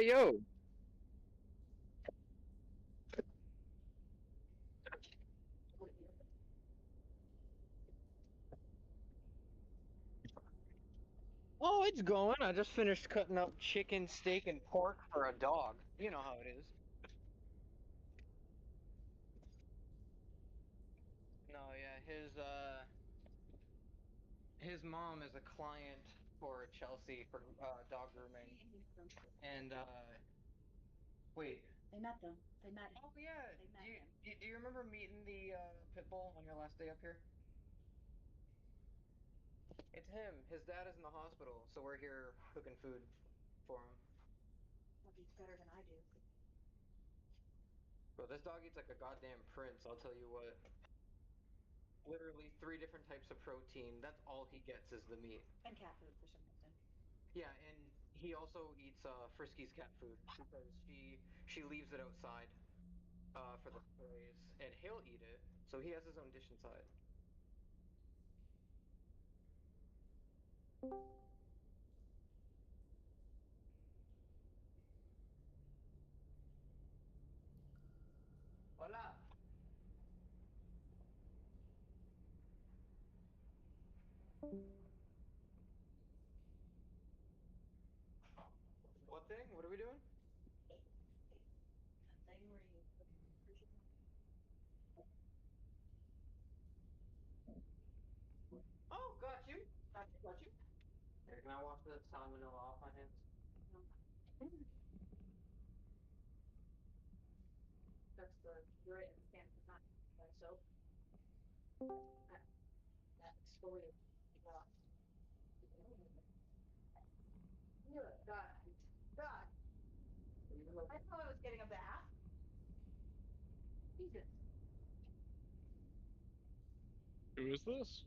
Hey yo. Oh, it's going. I just finished cutting up chicken, steak, and pork for a dog. You know how it is. No, yeah, his mom is a client for Chelsea for dog grooming. And wait. Oh yeah. Do you remember meeting the pit bull on your last day up here? It's him. His dad is in the hospital, so we're here cooking food for him. Bro, this dog eats like a goddamn prince, I'll tell you what. Literally three different types of protein. That's all he gets is the meat. Yeah, and he also eats Frisky's cat food because she leaves it outside for the strays, and he'll eat it. So he has his own dish inside. Hola. What thing? What are we doing? Oh, got you. Got you. Here, can I wash the salmonella off my hands? Who is this?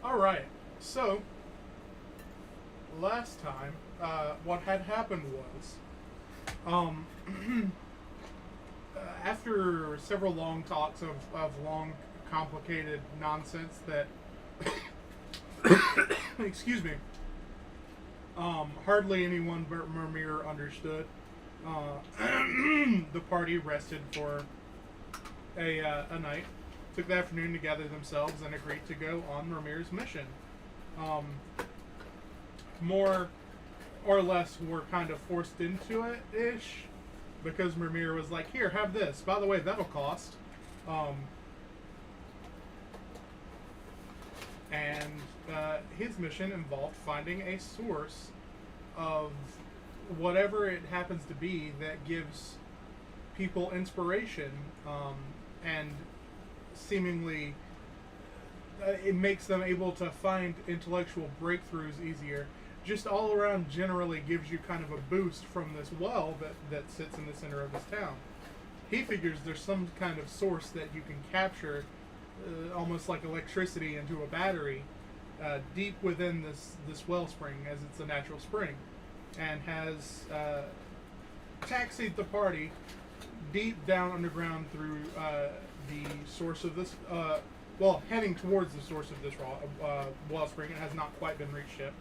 All right. So last time, what had happened was, um, after several long talks of long, complicated nonsense that, excuse me, hardly anyone but Mimir understood, the party rested for a night. Took the afternoon to gather themselves and agreed to go on Mimir's mission. Um, More or less were kind of forced into it ish because Mimir was like, "Here, have this. By the way, that'll cost." Um, and his mission involved finding a source of whatever it happens to be that gives people inspiration and seemingly it makes them able to find intellectual breakthroughs easier. Just all around, generally gives you kind of a boost from this well that sits in the center of this town. He figures there's some kind of source that you can capture, almost like electricity into a battery, deep within this wellspring, as it's a natural spring, and has taxied the party deep down underground through the source of this. Heading towards the source of this wellspring. It has not quite been reached yet.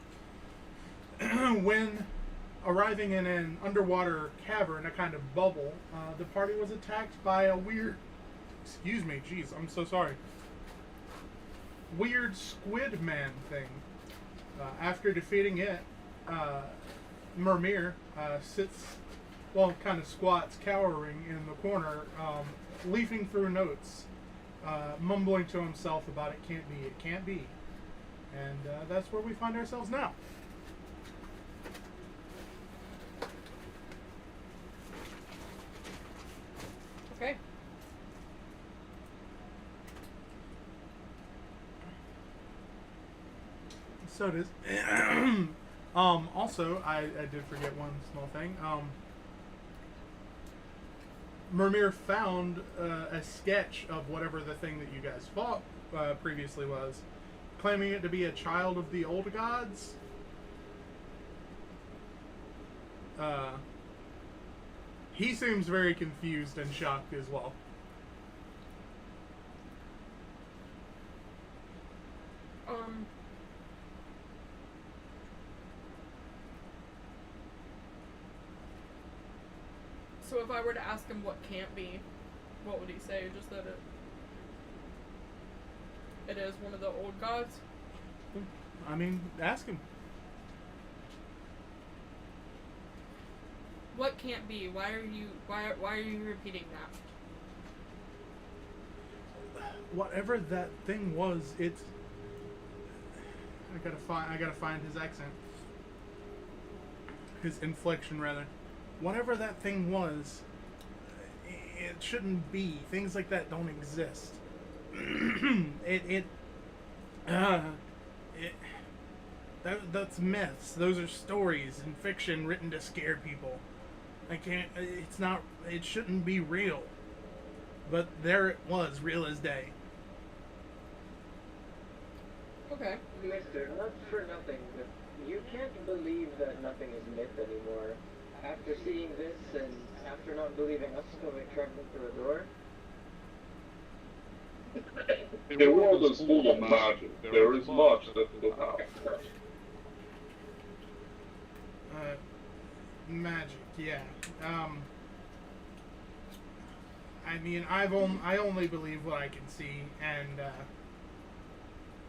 When arriving in an underwater cavern, a kind of bubble, the party was attacked by a weird. Excuse me, jeez, I'm so sorry. Weird squid man thing. After defeating it, Mimir sits, kind of squats, cowering in the corner, leafing through notes, mumbling to himself about it can't be, it can't be. And that's where we find ourselves now. Okay. So it is. Also, I did forget one small thing. Mermir found a sketch of whatever the thing that you guys fought previously was, claiming it to be a child of the old gods. He seems very confused and shocked as well. So if I were to ask him what can't be, what would he say? Just that it is one of the old gods? I mean, ask him. What can't be? Why are you repeating that? Whatever that thing was, it's. I gotta find his accent. His inflection, rather. Whatever that thing was, it shouldn't be. Things like that don't exist. That's myths. Those are stories and fiction written to scare people. It's not, it shouldn't be real. But there it was, real as day. Okay. Mister, not for nothing, but you can't believe that nothing is myth anymore. After seeing this and after not believing us coming traveling through a door? The world is full of magic. There is much that will happen. Magic, yeah. I mean, I only believe what I can see, and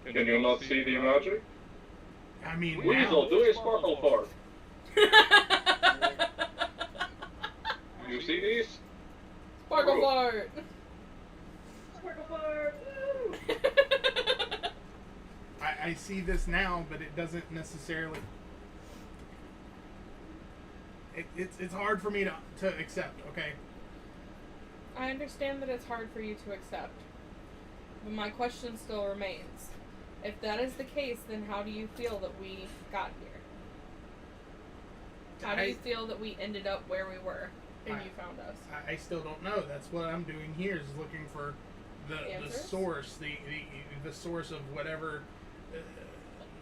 Can you not see the magic? I mean, Weasel, do a sparkle fart. You see these? Sparkle fart! Sparkle fart! I see this now, but it doesn't necessarily. It's hard for me to accept. Okay. I understand that it's hard for you to accept, but my question still remains. If that is the case, then how do you feel that we got here? How do you feel that we ended up where we were and you found us? I still don't know. That's what I'm doing here, is looking for the source, the source of whatever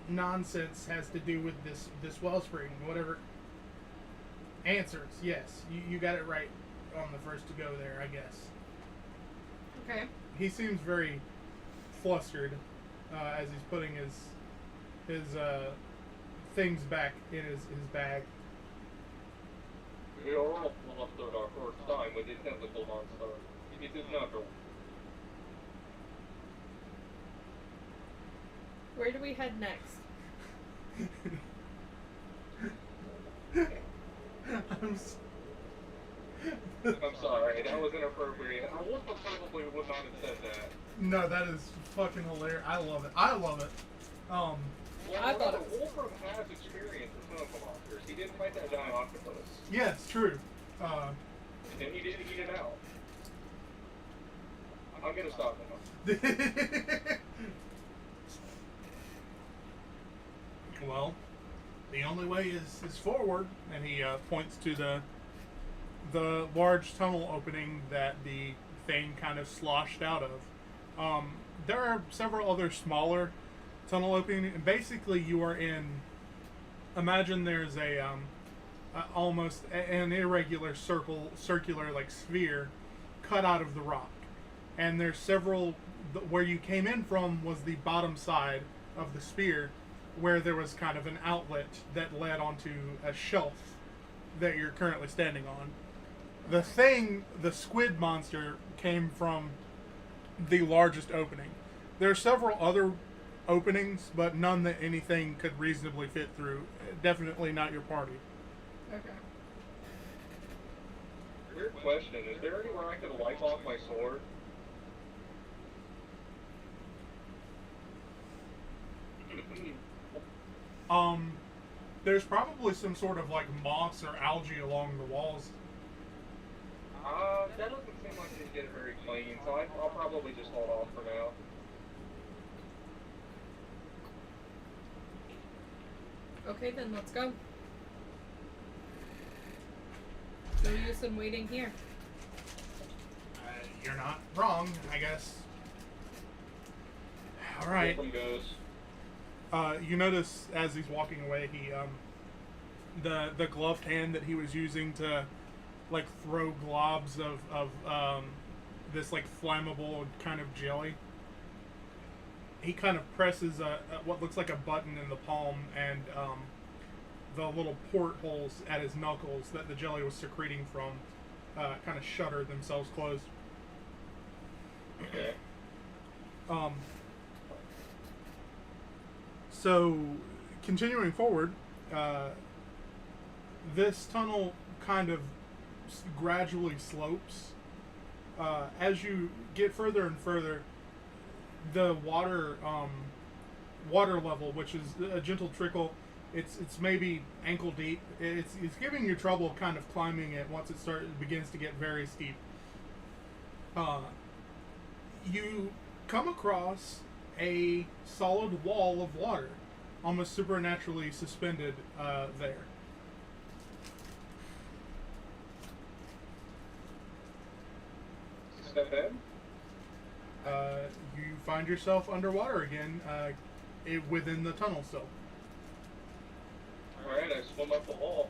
nonsense has to do with this wellspring, whatever. Answers, yes. You got it right on the first to go there, I guess. Okay. He seems very flustered as he's putting his things back in his bag. We are all monstered our first time with the tentacle monster. It is natural. Where do we head next? I'm sorry, that was inappropriate. I probably would not have said that. No, that is fucking hilarious. I love it. I love it. Well, I thought it was... Wolfram has experience with tentacle monsters. He didn't fight that giant octopus. Yeah, it's true. And he didn't eat it out. I'm gonna stop him. Well, the only way is forward, and he points to the large tunnel opening that the thing kind of sloshed out of. There are several other smaller tunnel openings. Basically, you are in. Imagine there's a almost an irregular circular like sphere cut out of the rock, and there's several. Where you came in from was the bottom side of the sphere, where there was kind of an outlet that led onto a shelf that you're currently standing on. The thing, the squid monster, came from the largest opening. There are several other openings, but none that anything could reasonably fit through. Definitely not your party. Okay. Weird question, is there anywhere I could wipe off my sword? There's probably some sort of like moss or algae along the walls. That doesn't seem like they get it very clean, so I'll probably just hold off for now. Okay, then let's go. No use in waiting here. You're not wrong, I guess. All right. Wolfram goes. You notice as he's walking away, he the gloved hand that he was using to like throw globs of this like flammable kind of jelly. He kind of presses what looks like a button in the palm, and the little portholes at his knuckles that the jelly was secreting from kind of shutter themselves closed. Okay. So, continuing forward, this tunnel kind of gradually slopes. As you get further and further, the water level, which is a gentle trickle, it's maybe ankle deep. It's giving you trouble kind of climbing it once it begins to get very steep. You come across a solid wall of water, almost supernaturally suspended there. Step in. You find yourself underwater again, within the tunnel still. Alright, I swim up the wall.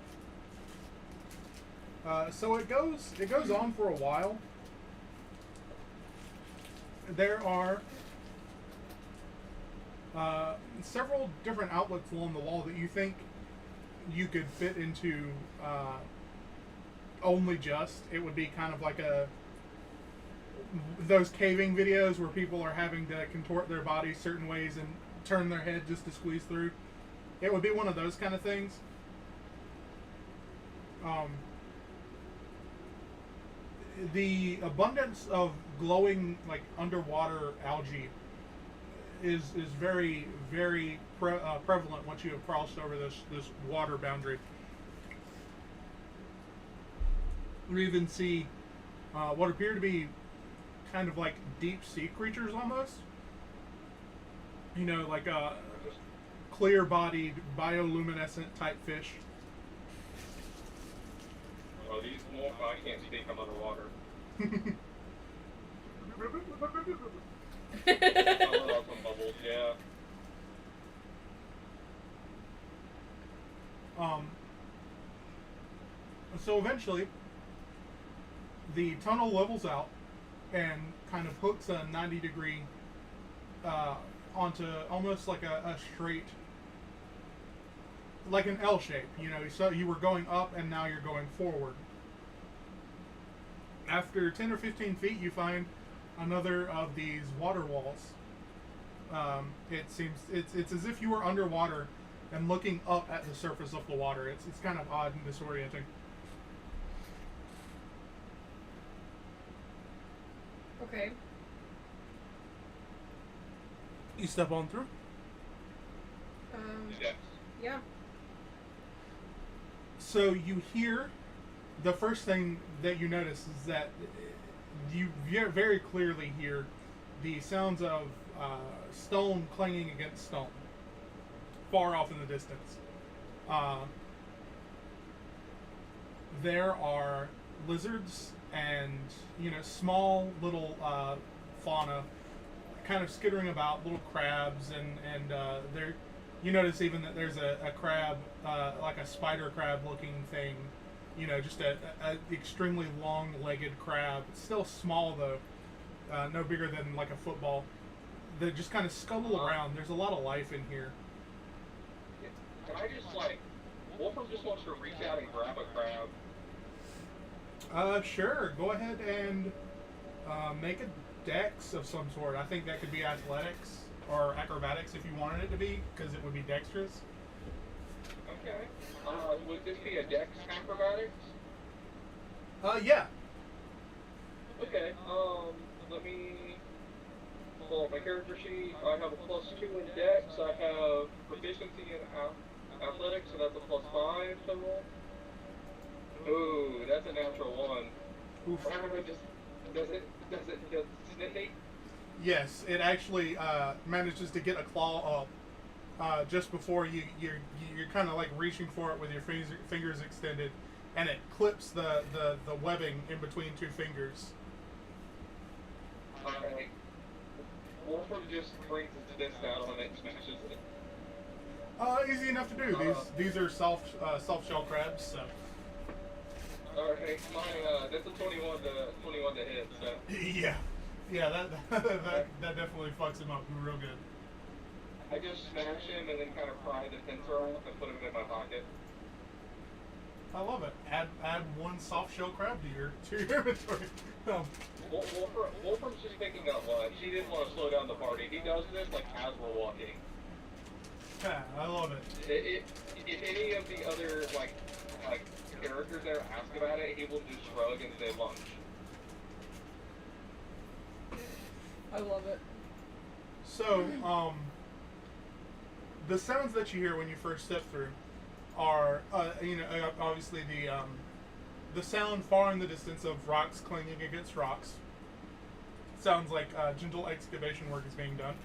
So it goes on for a while. There are several different outlets along the wall that you think you could fit into only just. It would be kind of like those caving videos where people are having to contort their bodies certain ways and turn their head just to squeeze through. It would be one of those kind of things. The abundance of glowing like underwater algae is very, very prevalent once you have crossed over this water boundary. You even see what appear to be kind of like deep sea creatures almost. You know, like clear-bodied, bioluminescent type fish. Oh, these wolf, I can't speak, I'm underwater. Oh, some bubbles, yeah. So eventually, the tunnel levels out and kind of hooks a 90-degree onto almost like a straight, like an L shape. You know, so you were going up and now you're going forward. After 10 or 15 feet, you find another of these water walls. It seems it's as if you were underwater and looking up at the surface of the water. It's kind of odd and disorienting. Okay. You step on through. Yes. Yeah. So you hear, the first thing that you notice is that you very clearly hear the sounds of stone clanging against stone, far off in the distance. There are lizards and, small little fauna kind of skittering about, little crabs, and there, you notice even that there's a crab, like a spider crab looking thing, just a extremely long-legged crab. It's still small though, no bigger than like a football. They just kind of scuttle around. There's a lot of life in here. Can I just Wolfram just wants to reach out and grab a crab. Sure. Go ahead and make a dex of some sort. I think that could be athletics or acrobatics if you wanted it to be, because it would be dexterous. Okay. Would this be a dex acrobatics? Yeah. Okay. Let me pull up my character sheet. I have a +2 in dex. I have proficiency in to roll? Ooh, that's a natural one. Oof. Does it sniffy? Yes, it actually manages to get a claw up just before you're kind of like reaching for it with your fingers extended, and it clips the webbing in between two fingers. Alright. Wolfram just brings this down on it and smashes it. Easy enough to do. These are soft shell crabs. So. Alright, that's a 21 to hit. So. Yeah, that definitely fucks him up real good. I just smash him and then kind of pry the pincer off and put him in my pocket. I love it. Add one soft shell crab to your inventory. Wolfram's just picking up lunch. He didn't want to slow down the party. He does this like as we're walking. Yeah, I love it. If any of the other like characters there ask about it, he will just shrug and say lunch. I love it. So, the sounds that you hear when you first step through are, obviously the sound far in the distance of rocks clanging against rocks. Sounds like gentle excavation work is being done.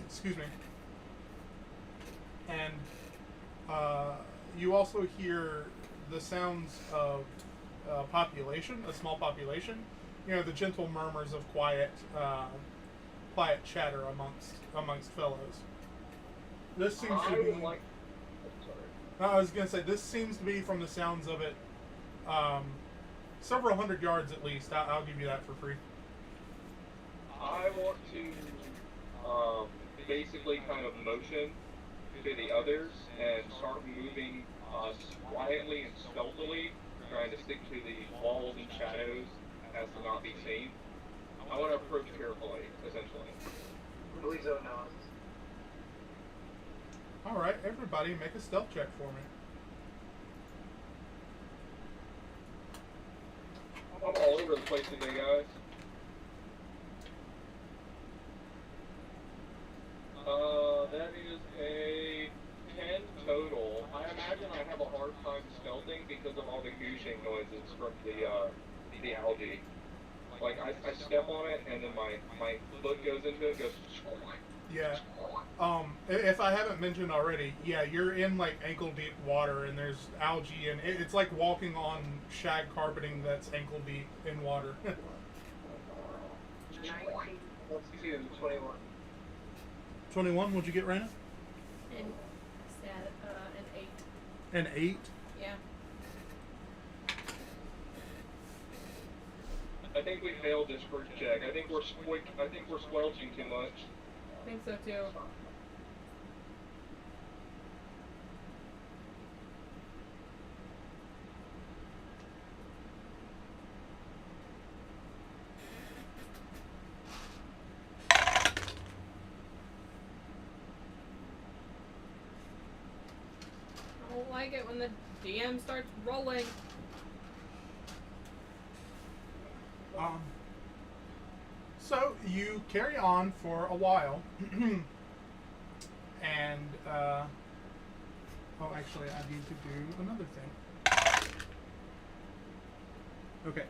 Excuse me. And you also hear the sounds of population, a small population. You know, the gentle murmurs of quiet chatter amongst fellows. This seems to be. I was gonna say this seems to be, from the sounds of it, several hundred yards at least. I'll give you that for free. I want to basically kind of motion to the others and start moving quietly and stealthily, trying to stick to the walls and shadows as to not be seen. I want to approach carefully, essentially. Please don't know. Alright, everybody make a stealth check for me. I'm all over the place today, guys. That is a 10 total. I imagine I have a hard time stealthing because of all the gooshing noises from the algae. Like, I step on it, and then my foot goes into it, goes... Yeah. If I haven't mentioned already, yeah, you're in, like, ankle-deep water, and there's algae, and it's like walking on shag carpeting that's ankle-deep in water. 21. 21, what'd you get, Raina? An 8. An 8? Yeah. I think we failed this first check. I think we're squelching too much. I think so too. I don't like it when the DM starts rolling. So you carry on for a while, and actually, I need to do another thing. Okay.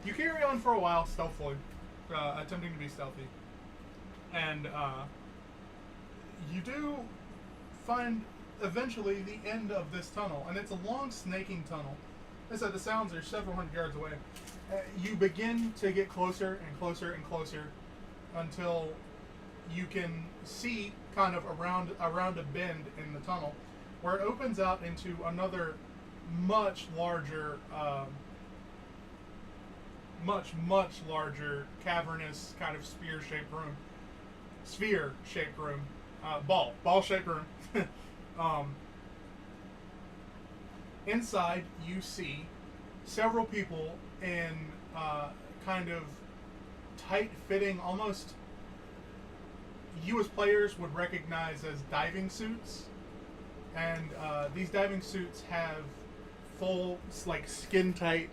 You carry on for a while stealthily, attempting to be stealthy, and you do find eventually the end of this tunnel, and it's a long snaking tunnel. As I said, the sounds are several hundred yards away. You begin to get closer and closer and closer until you can see kind of around a bend in the tunnel where it opens out into another much larger cavernous kind of sphere-shaped room. Ball-shaped room. Inside you see several people in kind of tight-fitting, almost you as players would recognize as diving suits. And these diving suits have full, like, skin-tight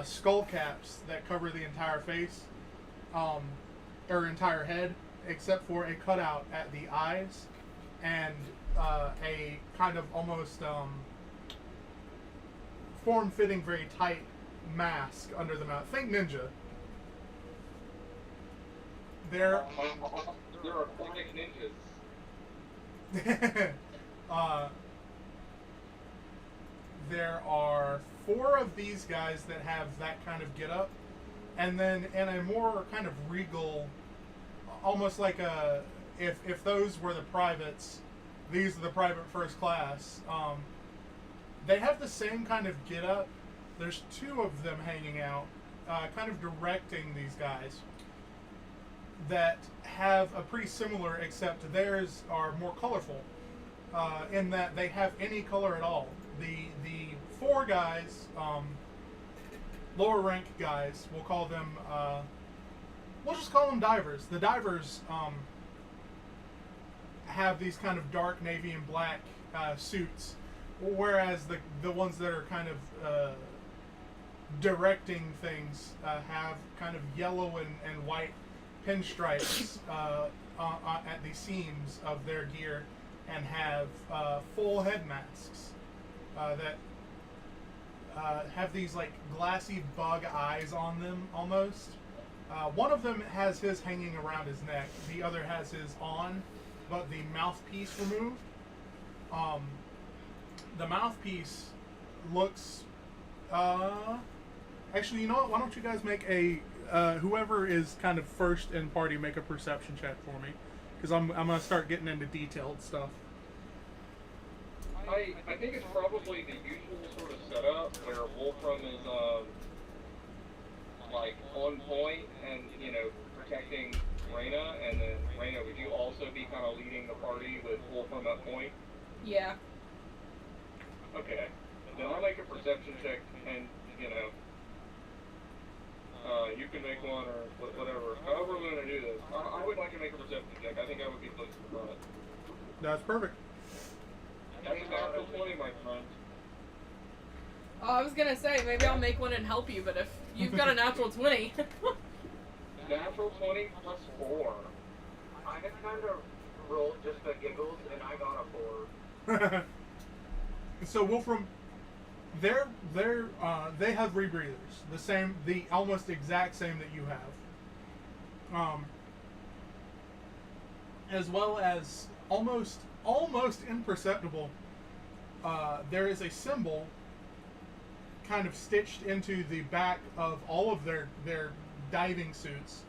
skull caps that cover the entire face, or entire head, except for a cutout at the eyes and a kind of almost form-fitting, very tight mask under the mouth. Think ninja. There are aquatic ninjas. There are 4 of these guys that have that kind of get-up, and then in a more kind of regal, almost like a if those were the privates, these are the private first class. They have the same kind of get-up. There's 2 of them hanging out, kind of directing these guys, that have a pretty similar, except theirs are more colorful, in that they have any color at all. The 4 guys, lower rank guys, we'll call them, we'll just call them divers. The divers have these kind of dark navy and black suits, whereas the ones that are kind of directing things have kind of yellow and white pinstripes at the seams of their gear, and have full head masks that have these like glassy bug eyes on them almost. One of them has his hanging around his neck, the other has his on, but the mouthpiece removed. The mouthpiece looks actually, you know what, why don't you guys make a whoever is kind of first in party, make a perception check for me, because I'm gonna start getting into detailed stuff. I think it's probably the usual sort of setup where Wolfram is like on point and protecting Reyna, and then Reyna, would you also be kind of leading the party with Wolfram at point? Yeah. Okay. Then I'll make a perception check, and you can make one or whatever. However we're going to do this, I would like to make a perception check. I think I would be close to the front. That's perfect. That's a natural 20, my friend. Oh, I was gonna say, maybe I'll make one and help you, but if you've got a natural 20... Natural 20 plus 4. I had kind of rolled just for giggles, and I got a 4. So Wolfram, they have rebreathers, the almost exact same that you have, as well as almost imperceptible. There is a symbol kind of stitched into the back of all of their diving suits,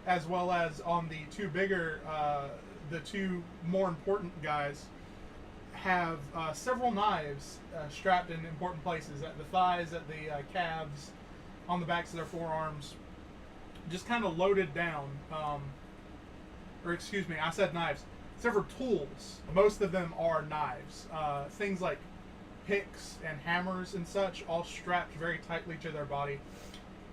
as well as on the 2 bigger, the 2 more important guys have several knives strapped in important places, at the thighs, at the calves, on the backs of their forearms, just kind of loaded down. Or excuse me, I said knives. Several tools. Most of them are knives. Things like picks and hammers and such, all strapped very tightly to their body.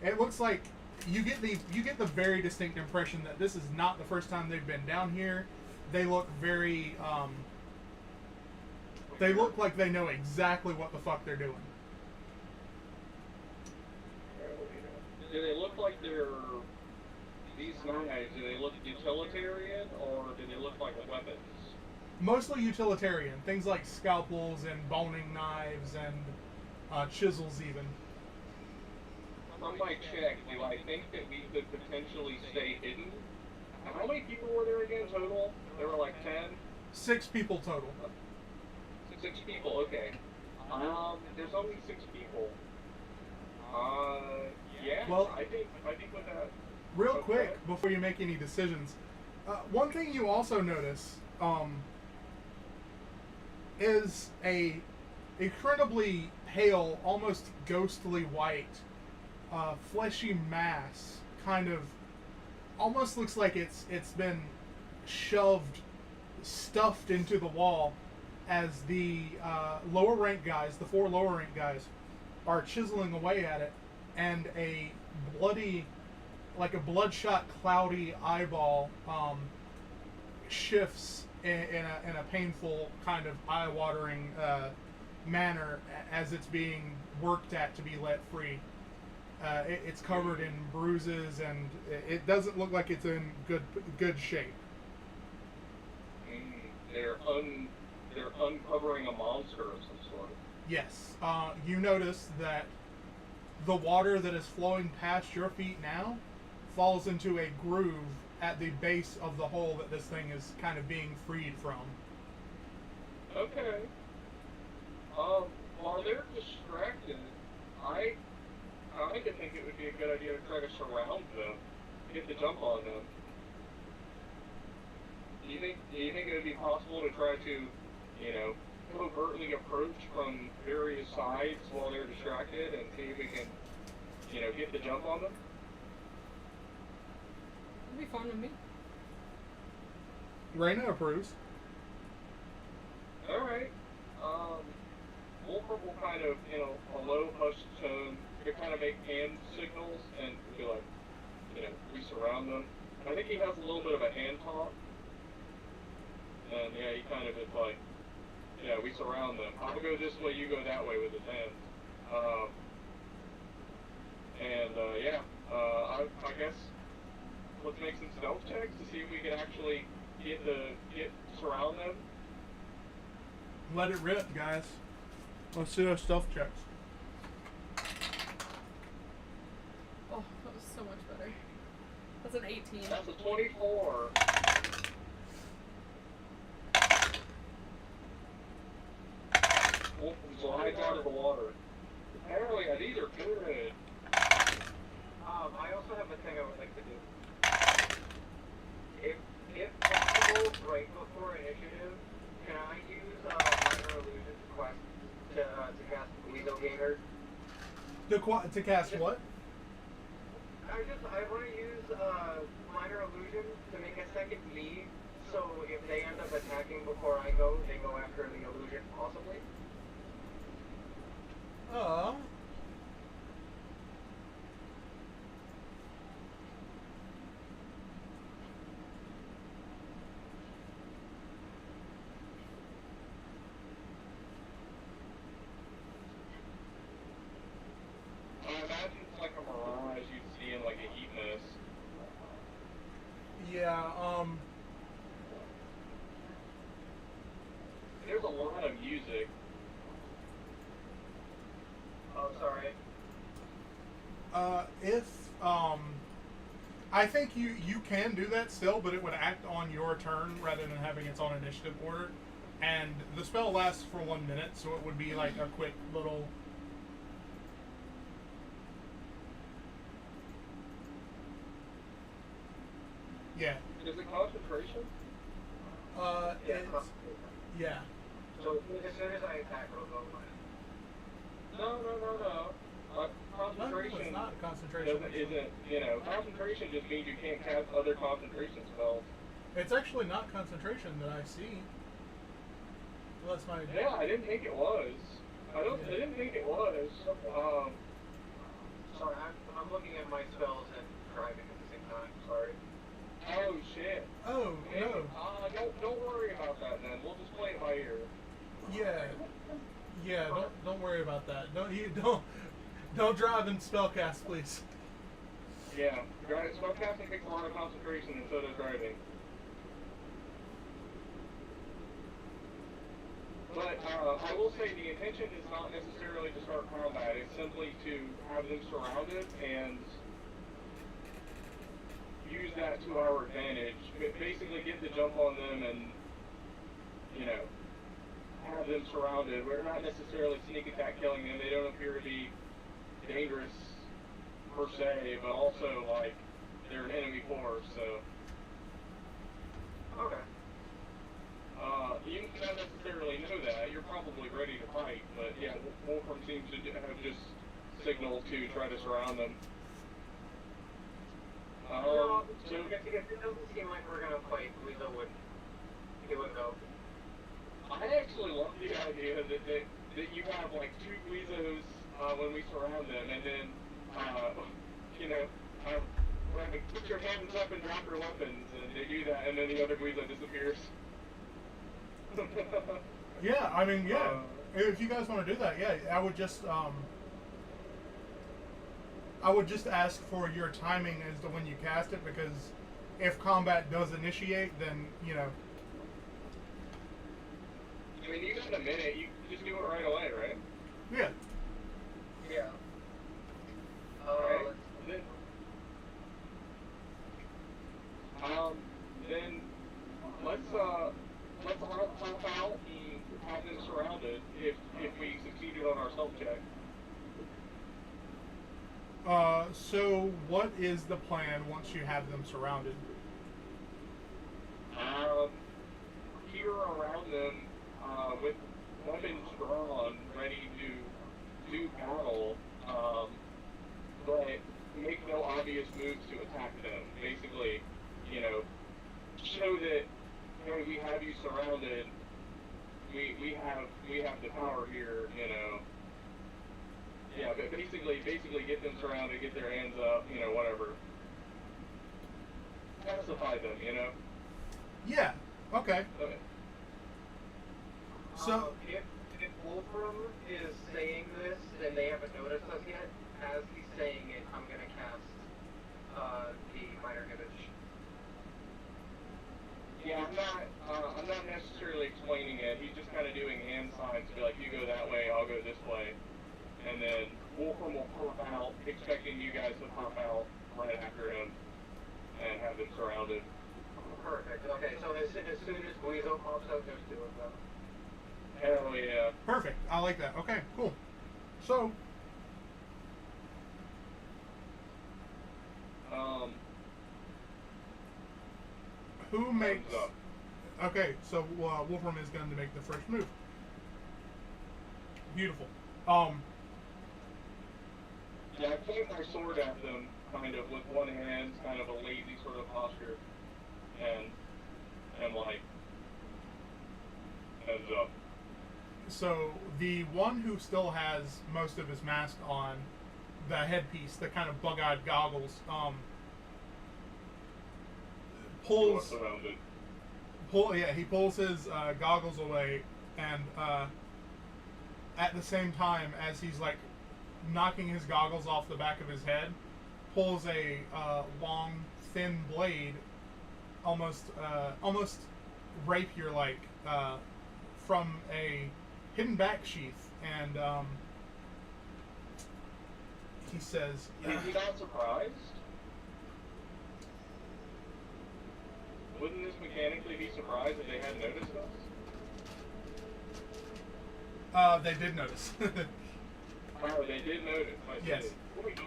It looks like you get the very distinct impression that this is not the first time they've been down here. They look very they look like they know exactly what the fuck they're doing. Do they look like these knives, do they look utilitarian, or do they look like weapons? Mostly utilitarian. Things like scalpels and boning knives and chisels even. From my check, do I think that we could potentially stay hidden? How many people were there again total? There were like 10? 6 people total. 6 people, okay. There's only 6 people. Yeah, well, I think with that. Real quick, before you make any decisions, one thing you also notice is a incredibly pale, almost ghostly white, fleshy mass. Kind of, almost looks like it's been shoved, stuffed into the wall, as the lower rank guys, the 4 lower rank guys, are chiseling away at it, and a bloody, like a bloodshot, cloudy eyeball shifts in a painful, kind of eye-watering manner as it's being worked at to be let free. It's covered in bruises, and it doesn't look like it's in good shape. They're they're uncovering a monster of some sort. Yes. You notice that the water that is flowing past your feet now falls into a groove at the base of the hole that this thing is kind of being freed from. Okay. While they're distracted, I kind of think it would be a good idea to try to surround them, get the jump on them. Do you think it would be possible to try to, covertly approach from various sides while they're distracted and see if we can, get the jump on them? It'd be fun with me. Raina approves. Alright. Wolfram will kind of, a low hushed tone, kind of make hand signals and be like, we surround them. I think he has a little bit of a hand talk. And yeah, he kind of is like, we surround them. I'll go this way, you go that way with his hands. I guess let's make some stealth checks to see if we can actually surround them. Let it rip, guys. Let's do our stealth checks. Oh, that was so much better. That's an 18. That's a 24. Wolf glides out of the water. Apparently, these are good. I also have a thing I would like to do. If possible, right before initiative, can I use minor illusion quest to cast Weasel Gainer? To cast what? I want to use minor illusion to make a second me, so if they end up attacking before I go, they go after the illusion, possibly. I imagine it's like a mirage you'd see in like a heat mist. Yeah, There's a lot of music. Oh, sorry. I think you can do that still, but it would act on your turn rather than having its own initiative order. And the spell lasts for 1 minute, so it would be like a quick little... Yeah. Is it concentration? It's... Yeah. So as soon as I attack, it'll go away. No. Concentration it's not concentration. concentration just means you can't cast other concentration spells. It's actually not concentration that I see. Well, that's my... Yeah, I didn't think it was. I didn't think it was. Sorry, I'm looking at my spells and driving at the same time. Sorry. Oh shit. Oh, no. Don't worry about that then. We'll just play it by ear. Yeah, don't worry about that. Don't drive and spellcast, please. Yeah, spellcasting takes a lot of concentration, and so does driving. But I will say the intention is not necessarily to start combat. It's simply to have them surrounded and use that to our advantage. Basically, get the jump on them and have them surrounded. We're not necessarily sneak attack killing them. They don't appear to be dangerous per se, but also like they're an enemy force. So Okay. you don't necessarily know that. You're probably ready to fight, but yeah, Wolfram seems to have just signaled to try to surround them. No, it doesn't seem like we're gonna fight. Weasel would go. I actually love the idea that you have like two Guizos when we surround them, and then put your hands up and drop your weapons, and they do that, and then the other Guizo disappears. Yeah, I mean, yeah. If you guys want to do that, yeah, I would just ask for your timing as to when you cast it, because if combat does initiate, then I mean, even in a minute, you can just do it right away, right? Yeah. Yeah. Right. Let's Then let's hop out and have them surrounded if we succeeded on our stealth check. So what is the plan once you have them surrounded? Here around them, with weapons drawn, ready to do battle, but make no obvious moves to attack them. Basically, show that, hey, we have you surrounded. We have the power here. Yeah, but basically get them surrounded, get their hands up, whatever. Pacify them, Yeah. Okay. Okay. So if Wolfram is saying this and they haven't noticed us yet, as he's saying it, I'm gonna cast the minor image. Yeah, I'm not necessarily explaining it. He's just kind of doing hand signs to be like, you go that way, I'll go this way. And then Wolfram will pop out, expecting you guys to pop out right after him and have them surrounded. Perfect. Okay, so as soon as Guizo pops out, there's two of them. Hell yeah. perfect. I like that. Okay, cool. So who makes? Thumbs up. Okay, so Wolfram is going to make the first move. Beautiful. Yeah, I point my sword at them, kind of with one hand, kind of a lazy sort of posture, and like, heads up. So the one who still has most of his mask on, the headpiece, the kind of bug-eyed goggles, pulls. Surrounded. He pulls his goggles away, and at the same time as he's like knocking his goggles off the back of his head, pulls a long, thin blade, almost rapier-like, from a hidden back sheath, and he says, Is he not surprised? Wouldn't this mechanically be surprised if they hadn't noticed us? They did notice. Oh, they did notice. I Yes. see.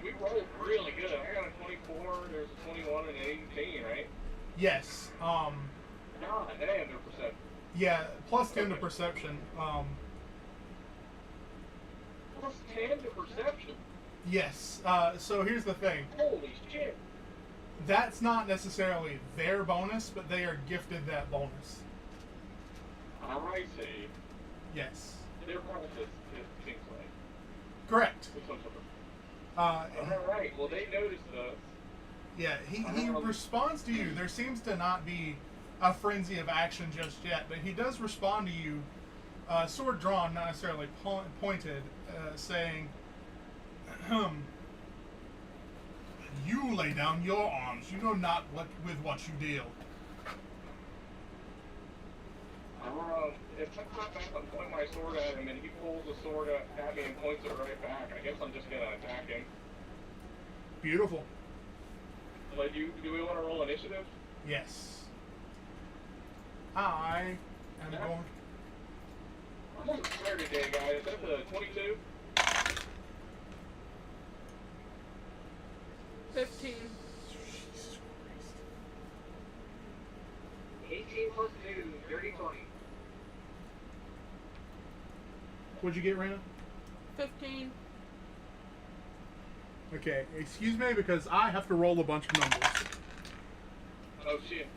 We rolled really good. I got a 24, there's a 21 and an 18, right? Yes. God damn, their perception. Yeah, plus 10 to perception. Plus 10 to perception. Yes. So here's the thing. Holy shit. That's not necessarily their bonus, but they are gifted that bonus. I see. Yes. Their bonus is things like. Correct. Alright, well they noticed us. Yeah, he responds to you. There seems to not be a frenzy of action just yet, but he does respond to you, sword drawn, not necessarily pointed, saying, "You lay down your arms. You know not with what you deal." If I pop back and point my sword at him and he pulls the sword at me and points it right back, I guess I'm just gonna attack him. Beautiful. Like, do we want to roll initiative? Yes. I am going. I'm on fire today, guys. That's a 22. 15. 18 plus 2, dirty 20. What'd you get, Rana? 15. Okay, excuse me because I have to roll a bunch of numbers. Oh shit.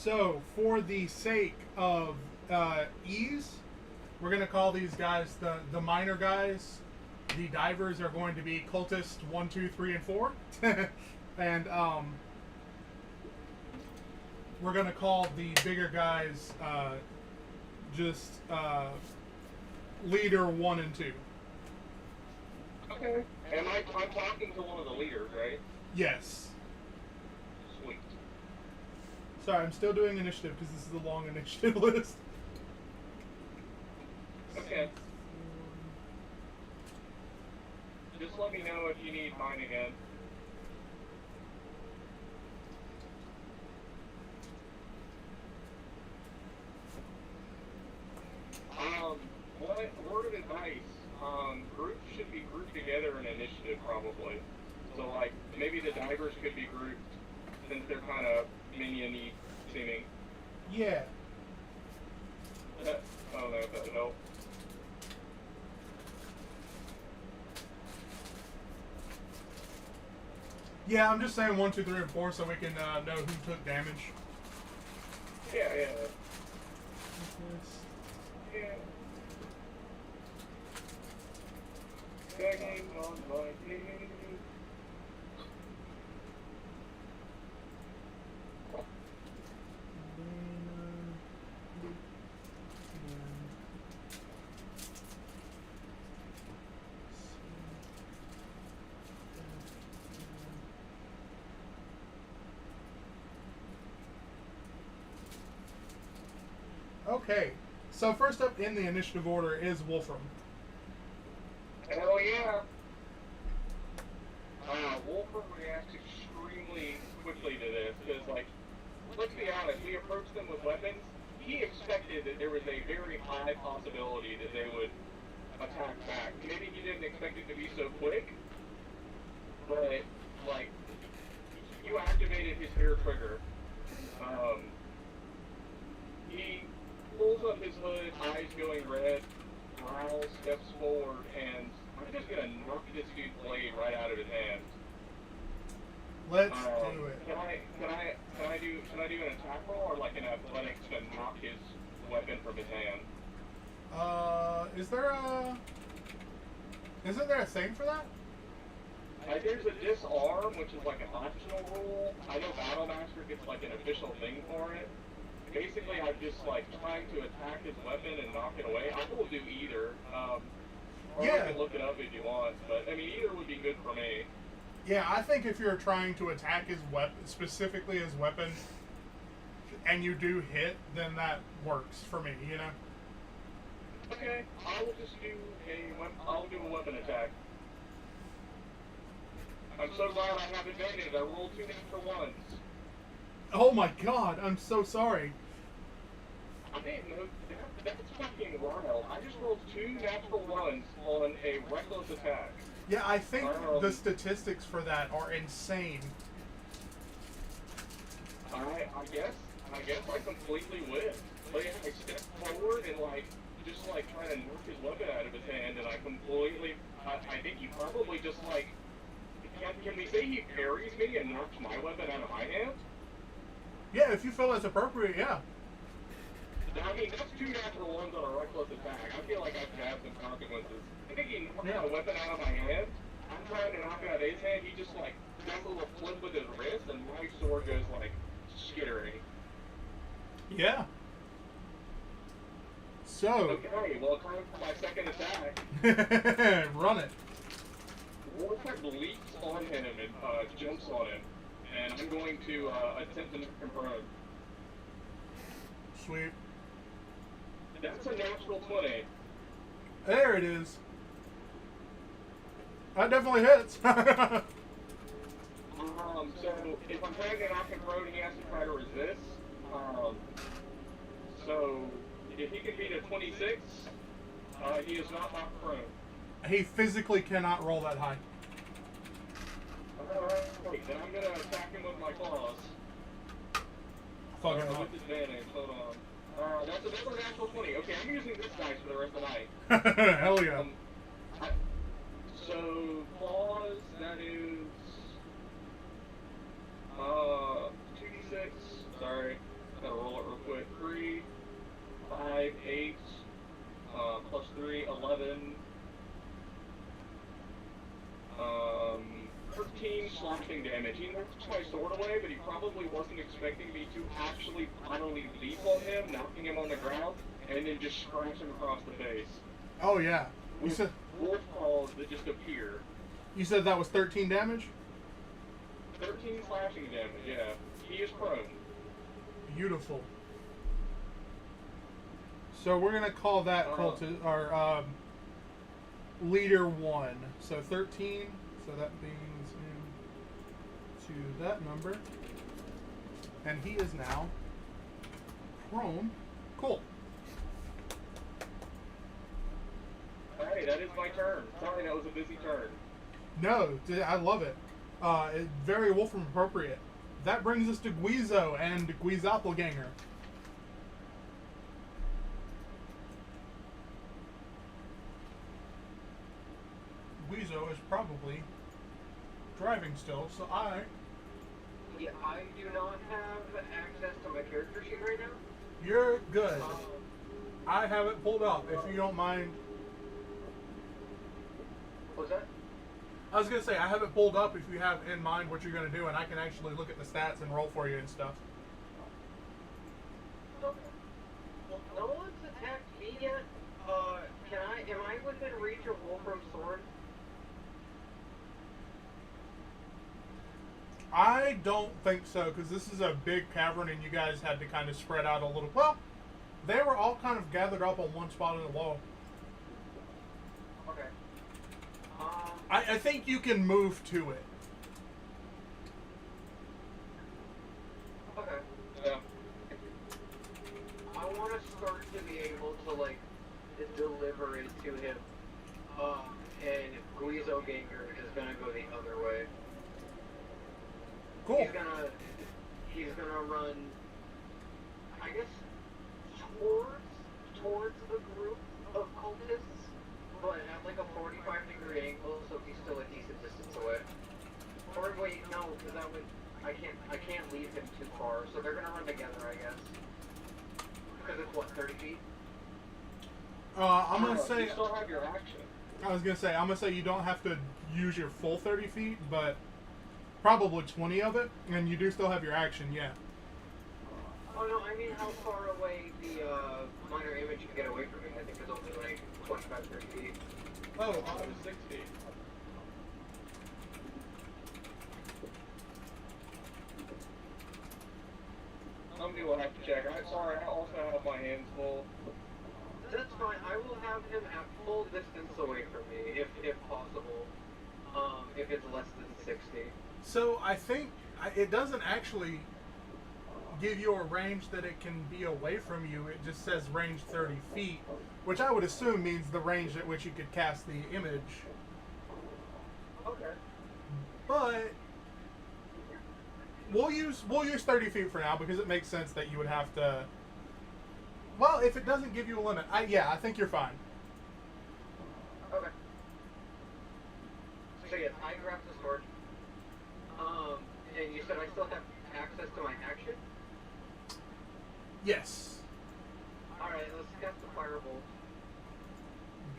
So, for the sake of ease, we're going to call these guys the minor guys. The divers are going to be cultist 1, 2, 3, and 4. And we're going to call the bigger guys just leader 1 and 2. Okay. And I'm talking to one of the leaders, right? Yes. Sweet. Sorry, I'm still doing initiative because this is a long initiative list. Okay. Just let me know if you need mine again. What word of advice? Groups should be grouped together in initiative, probably. So, like, maybe the divers could be grouped since they're kind of minion-y seeming. Yeah. I don't know if that would help. Yeah, I'm just saying 1, 2, 3, and 4 so we can know who took damage. Yeah. Begging on my knees. Okay, so first up in the initiative order is Wolfram. Hell yeah! Wolfram reacts extremely quickly to this, because, like, let's be honest, we approached them with weapons. He expected that there was a very high possibility that they would attack back. Maybe he didn't expect it to be so quick, but, like, you activated his hair trigger. He pulls up his hood, eyes going red, growls, steps forward, and I'm just gonna knock this dude's blade right out of his hand. Let's do it. Can I do an attack roll or like an athletics to knock his weapon from his hand? Isn't there a thing for that? There's a disarm, which is like an optional rule. I know Battlemaster gets like an official thing for it. Basically, I'm just like trying to attack his weapon and knock it away. I will do either. Or Yeah. you can look it up if you want, but I mean, either would be good for me. Yeah, I think if you're trying to attack his weapon, specifically his weapon, and you do hit, then that works for me, you know? Okay, I will just do I'll do a weapon attack. I'm so glad I have advantage. I rolled 2 natural ones. Oh my god, I'm so sorry. I didn't know that's fucking wild. I just rolled 2 natural ones on a reckless attack. Yeah, I think the statistics for that are insane. I guess I completely whiffed. But yeah, I stepped forward and just trying to knock his weapon out of his hand, and I think he probably just can we say he parries me and knocks my weapon out of my hand? Yeah, if you feel that's appropriate, yeah. I mean, that's 2 natural ones on a reckless attack. I feel like I should have some consequences. I think he knocked my weapon out of my hand. I'm trying to knock it out of his hand. He just does a little flip with his wrist, and my sword goes skittering. Yeah. So. Okay, well, time for my second attack. Run it. Wolfram leaps on him and jumps on him, and I'm going to attempt to knock him prone. Sweet. That's a natural 20. There it is. That definitely hits. So if I'm trying to knock him prone, he has to try to resist. So if he can beat a 26, he is not knocked prone. He physically cannot roll that high. Alright, then I'm gonna attack him with my claws. Fucking up. With advantage, hold on. That's a natural 20. Okay, I'm using this dice for the rest of the night. Hell yeah. So, claws, that is... 2d6. Sorry, gotta 5, 8, plus 3, 11, 13 slashing damage. He knocks my sword away, but he probably wasn't expecting me to actually finally leap on him, knocking him on the ground, and then just scratch him across the face. Oh yeah. You said Wolf calls that just appear. you said that was 13 damage? 13 slashing damage, yeah. He is prone. Beautiful. So we're gonna call that leader 1. So 13. So that means into that number, and he is now prone. Cool. Alright, that is my turn. Sorry, that was a busy turn. No, I love it. It's very Wolfram appropriate. That brings us to Guizo and Guizoppelganger. Guizo is probably driving still, so Yeah, I do not have access to my character sheet right now. You're good. I have it pulled up, if you don't mind. What's that? I was going to say, I have it pulled up if you have in mind what you're going to do, and I can actually look at the stats and roll for you and stuff. Okay. Well, no one's attacked me yet. Am I within reach of Wolfram's sword? I don't think so, because this is a big cavern and you guys had to kind of spread out a little. Well, they were all kind of gathered up on one spot in the wall. Okay. I think you can move to it. Okay. Yeah. I want to start to be able to, like, deliver it to him. And Guizoganger is gonna go the other way. Cool. He's gonna run, I guess, towards the group of cultists, but at like a 45-degree angle, so he's still a decent distance away. Or wait, no, because that would, I can't leave him too far, so they're gonna run together, I guess. Because it's what, 30 feet? I'm gonna say. You still have your action. I was gonna say. I'm gonna say you don't have to use your full 30 feet, but probably 20 of it, and you do still have your action. Yeah. Oh no, I mean how far away the minor image can get away from me. I think it's only like 25, 30 feet. Oh. It was 60. Somebody will have to check. I'm sorry, I also have my hands full. That's fine. I will have him at full distance away from me, if possible. If it's less than 60. So I think it doesn't actually give you a range that it can be away from you. It just says range 30 feet, which I would assume means the range at which you could cast the image. Okay. But we'll use 30 feet for now because it makes sense that you would have to. Well, if it doesn't give you a limit, I think you're fine. Okay. So yes, I grabbed the sword. And you said I still have access to my action? Yes. Alright, let's cast the firebolt.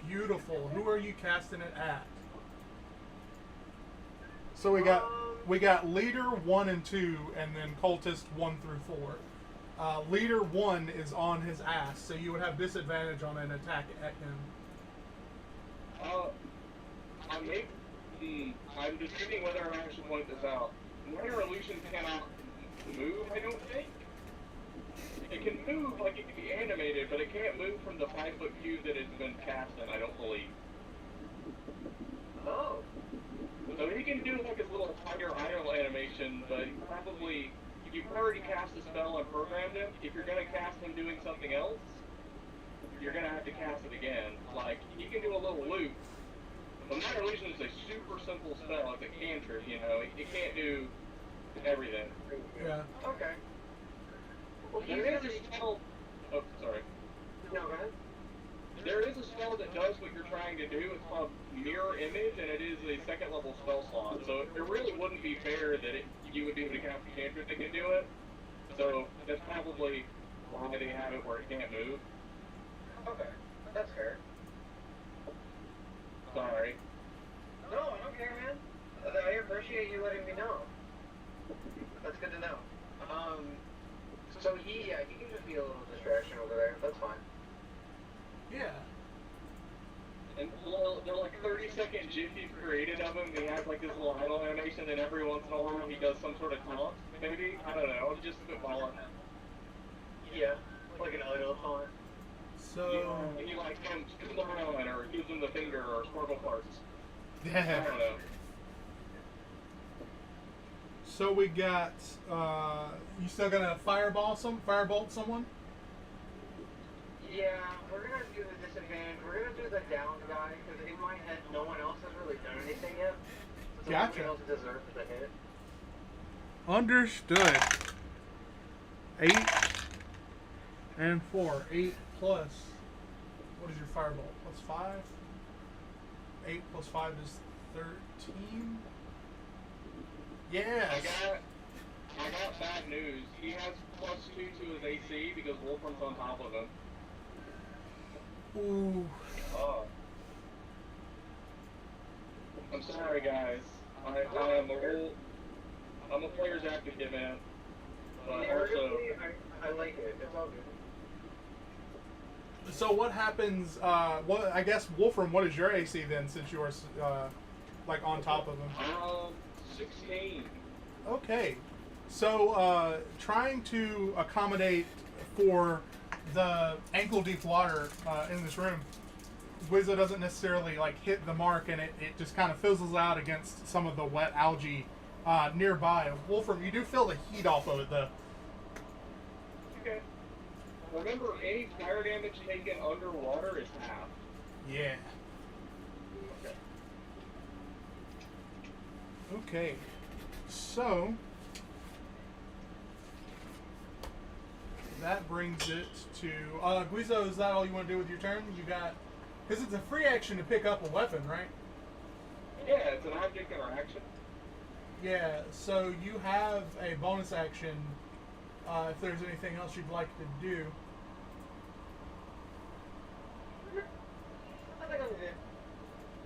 Beautiful. Who are you casting it at? So we got leader 1 and 2, and then cultist 1 through 4. Leader 1 is on his ass, so you would have disadvantage on an attack at him. I'm deciding whether I should point this out. Minor illusion cannot move, I don't think. It can move, like it can be animated, but it can't move from the 5-foot cube that it's been cast in, I don't believe. Oh. So he can do like his little tiger idle animation, but you've already cast a spell and programmed him. If you're gonna cast him doing something else, you're gonna have to cast it again. Like, he can do a little loop. But Minor Illusion is a super simple spell. It's a cantrip, you know. It can't do everything. Yeah. Okay. Well, There is a spell. Oh, sorry. No, go ahead. There is a spell that does what you're trying to do. It's called Mirror Image, and it is a 2nd level spell slot. So it really wouldn't be fair that you would be able to cast a cantrip that can do it. So that's probably why they have it where it can't move. Okay, that's fair. Sorry. No, I don't care, man. I appreciate you letting me know. That's good to know. So he can just be a little distraction over there. That's fine. Yeah. And they're like 30-second GIF you've created of him. He has like this little idle animation, and every once in a while he does some sort of taunt. Maybe, I don't know. I'm just spitballing. Yeah, like an idle taunt. So. And you like him spin around or gives him the finger or squirtle parts. I Yeah. don't know. So we got. You still gonna firebolt someone? Yeah, we're gonna do the disadvantage. We're gonna do the down guy because in my head, no one else has really done anything yet. So Gotcha. nobody else deserves the hit. Understood. 8 and 4. 8 plus. What is your firebolt? Plus 5? 8 plus 5 is 13. Yes. I got bad news. He has +2 to his AC because Wolfram's on top of him. Ooh. Oh. I'm sorry, guys. I'm a player's advocate, man. But also, Narratively, I like it. It's all good. So what happens? What I guess Wolfram, what is your AC then? Since you are like on top of him. 16. Okay. So trying to accommodate for the ankle deep water in this room, Guizo doesn't necessarily like hit the mark, and it just kind of fizzles out against some of the wet algae nearby. Wolfram, you do feel the heat off of it though. Okay. Remember, any fire damage taken underwater is half. Yeah. Okay. Okay. So that brings it to Guizo. Is that all you want to do with your turn? You got, because it's a free action to pick up a weapon, right? Yeah, it's an object interaction. Yeah. So you have a bonus action. If there's anything else you'd like to do. I think I'm good.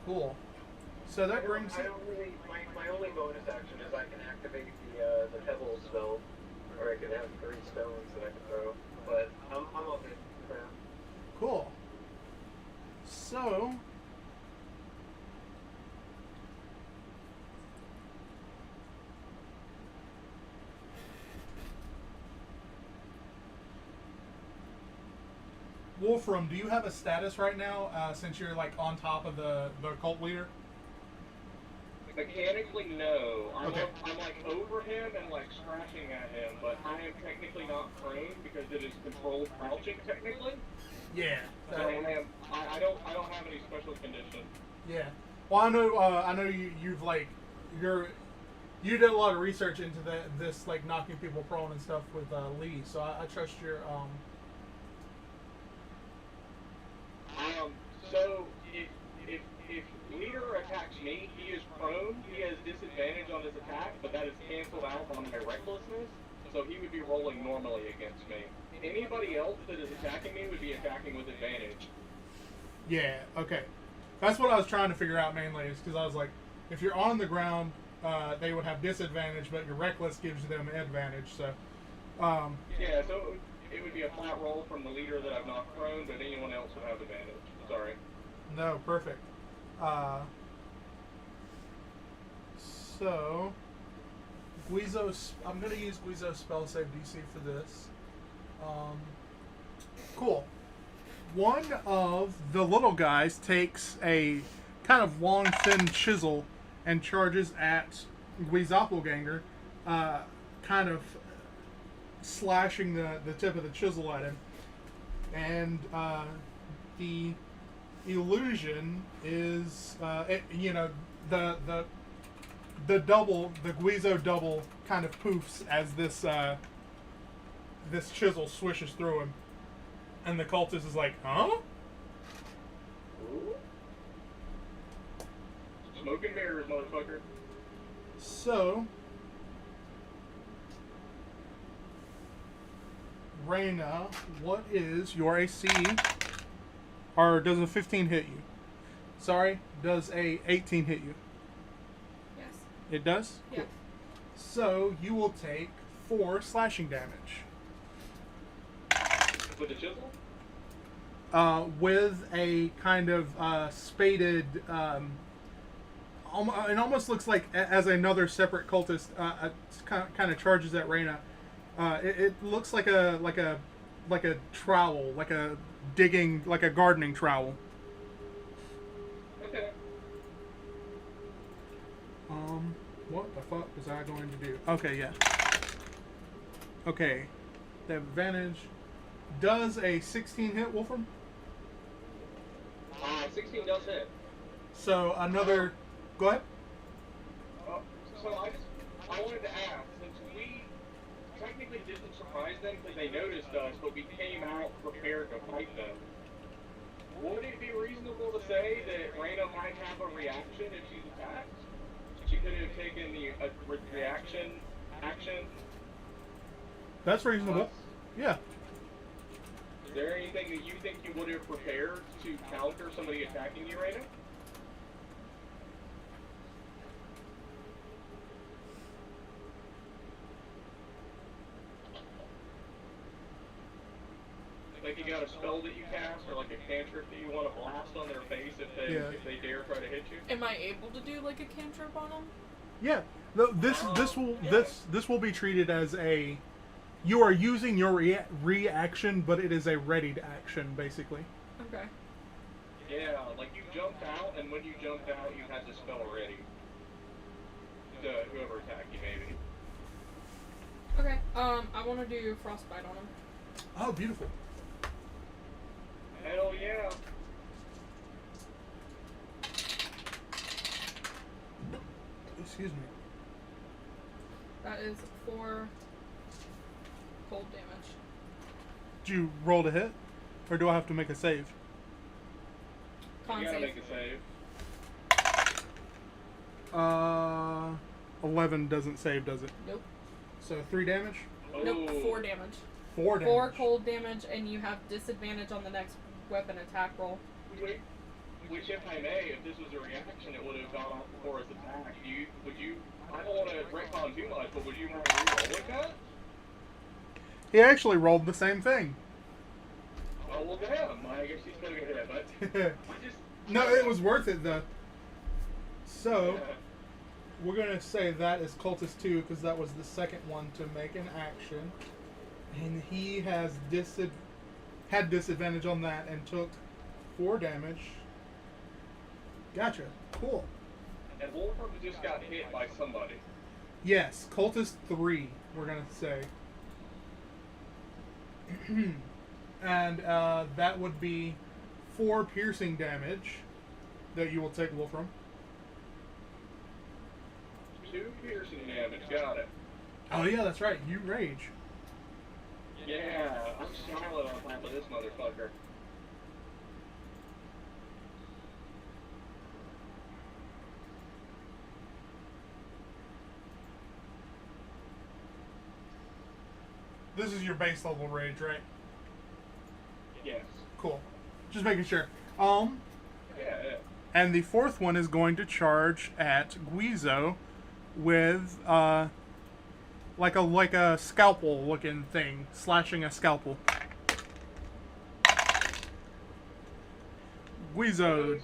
Cool. So that brings I it. don't really. My only bonus action is I can activate the pebble spell, or I could have 3 stones that I can throw. But I'm all good for now. Cool. So. Wolfram, do you have a status right now since you're like on top of the cult leader? Mechanically, no. Okay. I'm like over him and like scratching at him, but I am technically not prone because it is controlled crouching technically. Yeah. So I don't have any special condition. Yeah. Well, I know you've like you did a lot of research into this like knocking people prone and stuff with Lee, so I trust your So if leader attacks me, he is prone. He has disadvantage on his attack, but that is canceled out on my recklessness. So he would be rolling normally against me. Anybody else that is attacking me would be attacking with advantage. Yeah, okay. That's what I was trying to figure out mainly, is because I was like, if you're on the ground, they would have disadvantage, but your reckless gives them advantage, so. Yeah, so it would be a flat roll from the leader that I've knocked prone, but anyone else would have advantage. Sorry. No, perfect. So, Guizo's, I'm going to use Guizo's spell save DC for this. Cool. One of the little guys takes a kind of long, thin chisel and charges at Guizoppelganger, kind of slashing the tip of the chisel at him. And the illusion is, the double, the Guizo double kind of poofs as this this chisel swishes through him. And the cultist is like, huh? Smoke and mirrors, motherfucker. So, Reyna, what is your AC Or does a 15 hit you? Sorry, does a 18 hit you? Yes. It does? Yeah. Cool. So you will take 4 slashing damage. With a chisel? With a kind of spaded, it almost looks like as another separate cultist kind of charges at Reyna. It looks like a trowel, like a gardening trowel. Okay. What the fuck was I going to do? Okay, yeah. Okay, the advantage. Does a 16 hit, Wolfram? 16 does hit. So another. Go ahead. So I wanted to ask, since we technically didn't surprise them because they noticed us, but we came out prepared to fight them, would it be reasonable to say that Reyna might have a reaction if she's attacked? She could have taken the reaction action. That's reasonable. Yeah. Is there anything that you think you would have prepared to counter somebody attacking you, Reyna? Like you got a spell that you cast, or like a cantrip that you want to blast on their face if they dare try to hit you? Am I able to do like a cantrip on them? Yeah. This will be treated as a. You are using your reaction, but it is a readied action, basically. Okay. Yeah, like you jumped out, and when you jumped out, you had the spell ready. To whoever attacked you, maybe. Okay. I want to do frostbite on him. Oh, beautiful. Hell yeah. Excuse me. That is 4 cold damage. Did you roll to hit? Or do I have to make a save? Con You gotta save. make a save. 11 doesn't save, does it? Nope. So 3 damage? Nope. Oh. 4 damage. 4 damage. 4 cold damage, and you have disadvantage on the next weapon attack roll. Which, if I may, if this was a reaction, it would have gone off before its attack. I don't want to retcon too much, but would you want to reroll with that? He actually rolled the same thing. Oh, well, damn. I guess he's going to get hit, but No, it was worth it, though. So, we're going to say that is Cultist 2, because that was the second one to make an action. And he has had disadvantage on that and took 4 damage. Gotcha. Cool. And Wolfram just got hit by somebody. Yes, Cultist 3, we're going to say. And that would be 4 piercing damage that you will take, Wolfram. 2 piercing damage, got it. Oh yeah, that's right. You rage. Yeah, I'm silent on top of this motherfucker. This is your base level rage, right? Yes. Cool. Just making sure. Yeah. And the 4th one is going to charge at Guizo with like a scalpel looking thing, slashing a scalpel. Guizo.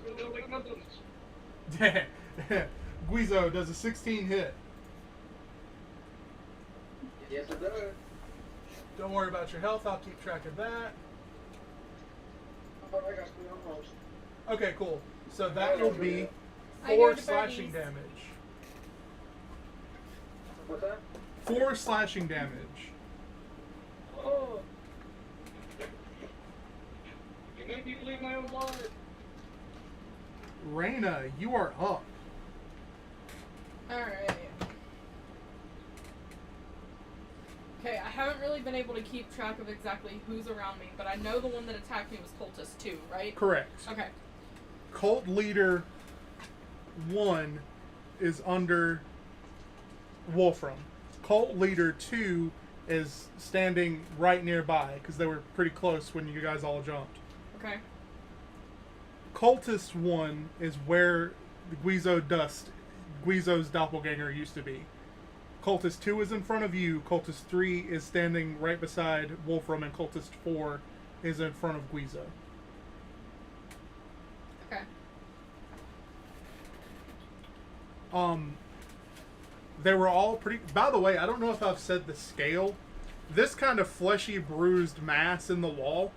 Guizo does a 16 hit. Yes, it does. Don't worry about your health. I'll keep track of that. Oh, I got 3 almost. Okay, cool. So that will be I 4 heard slashing birdies. damage. What's that? 4 slashing damage. Oh. You make me bleed my own blood. Reyna, you are up. Alright. Okay, I haven't really been able to keep track of exactly who's around me, but I know the one that attacked me was Cultist 2, right? Correct. Okay. Cult Leader 1 is under Wolfram. Cult Leader 2 is standing right nearby, because they were pretty close when you guys all jumped. Okay. cultist one is where the Guizo's doppelganger used to be. Cultist 2 is in front of you. Cultist 3 is standing right beside Wolfram, and Cultist 4 is in front of Guizo. Okay. They were all pretty... By the way, I don't know if I've said the scale. This kind of fleshy, bruised mass in the wall,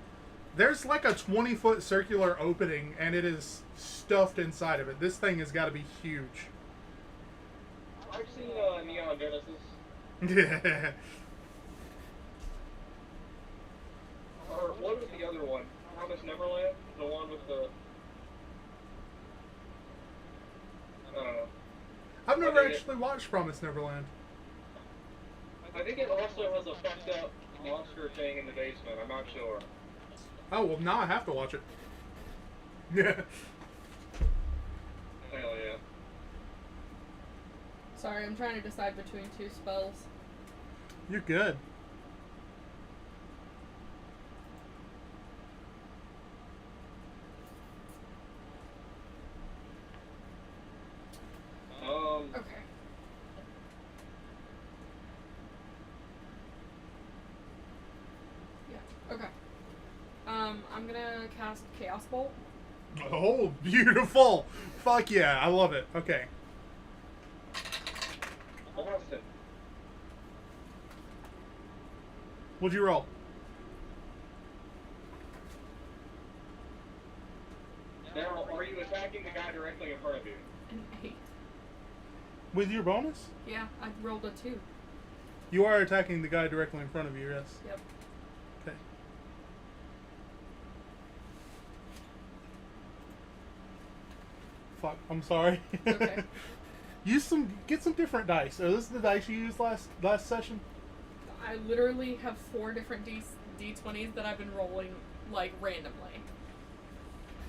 there's like a 20-foot circular opening, and it is stuffed inside of it. This thing has got to be huge. I've seen Neon Genesis. Yeah. Or what was the other one? Promised Neverland? The one with the... I don't know. I've never actually watched Promised Neverland. I think it also has a fucked up monster thing in the basement. I'm not sure. Oh, well, now I have to watch it. Yeah. Hell yeah. Sorry, I'm trying to decide between two spells. You're good. Okay. Yeah, okay. I'm gonna cast Chaos Bolt. Oh, beautiful. Fuck yeah, I love it. Okay. Austin. What'd you roll? Now, are you attacking the guy directly in front of you? An 8. With your bonus? Yeah, I rolled a 2. You are attacking the guy directly in front of you, yes. Yep. Okay. Fuck, I'm sorry. Okay. Get some different dice. Are this the dice you used last session? I literally have 4 different D20s that I've been rolling, like, randomly.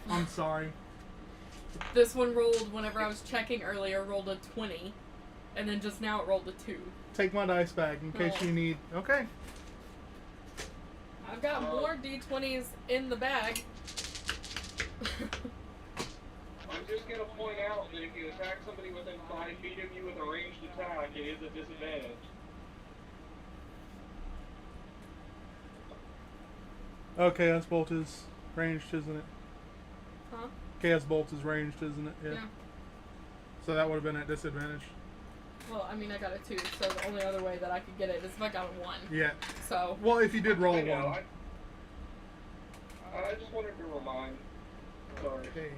I'm sorry. This one rolled, whenever I was checking earlier, rolled a 20. And then just now it rolled a 2. Take my dice bag in case No. you need... Okay. I've got more D20s in the bag. I'm just gonna point out that if you attack somebody within 5 feet of you with a ranged attack, it is a disadvantage. Oh, Chaos Bolt is ranged, isn't it? Huh? Chaos Bolt is ranged, isn't it? Yeah. So that would have been at disadvantage. Well, I mean, I got a 2, so the only other way that I could get it is if I got a 1. Yeah. So. Well, if you did roll I know, one. I just wanted to remind. Sorry. Okay.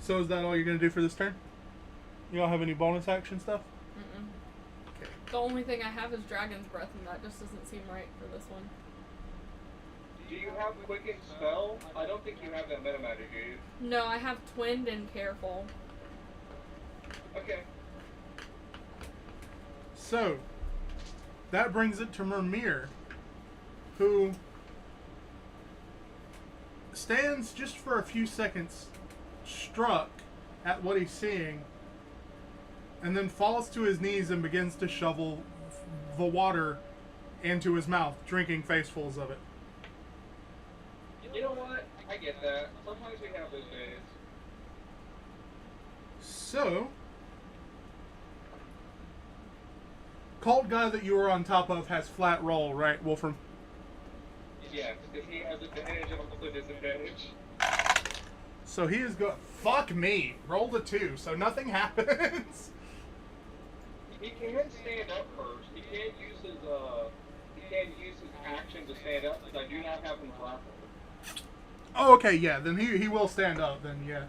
So is that all you're going to do for this turn? You don't have any bonus action stuff? Mm-mm. Okay. The only thing I have is Dragon's Breath, and that just doesn't seem right for this one. Do you have Quicken Spell? I don't think you have that meta magic, do you? No, I have Twinned and Careful. Okay. So, that brings it to Myrmir, who stands just for a few seconds, struck at what he's seeing, and then falls to his knees and begins to shovel the water into his mouth, drinking facefuls of it. You know what? I get that. Sometimes we have those days. So, cult guy that you were on top of has flat roll, right, Wolfram? Yeah, because he has advantage and also disadvantage. So he is go. Fuck me. Rolled a 2, so nothing happens. He can stand up first. He can't use his action to stand up because I do not have him grappled. Oh, okay, yeah. Then he will stand up. Then yeah.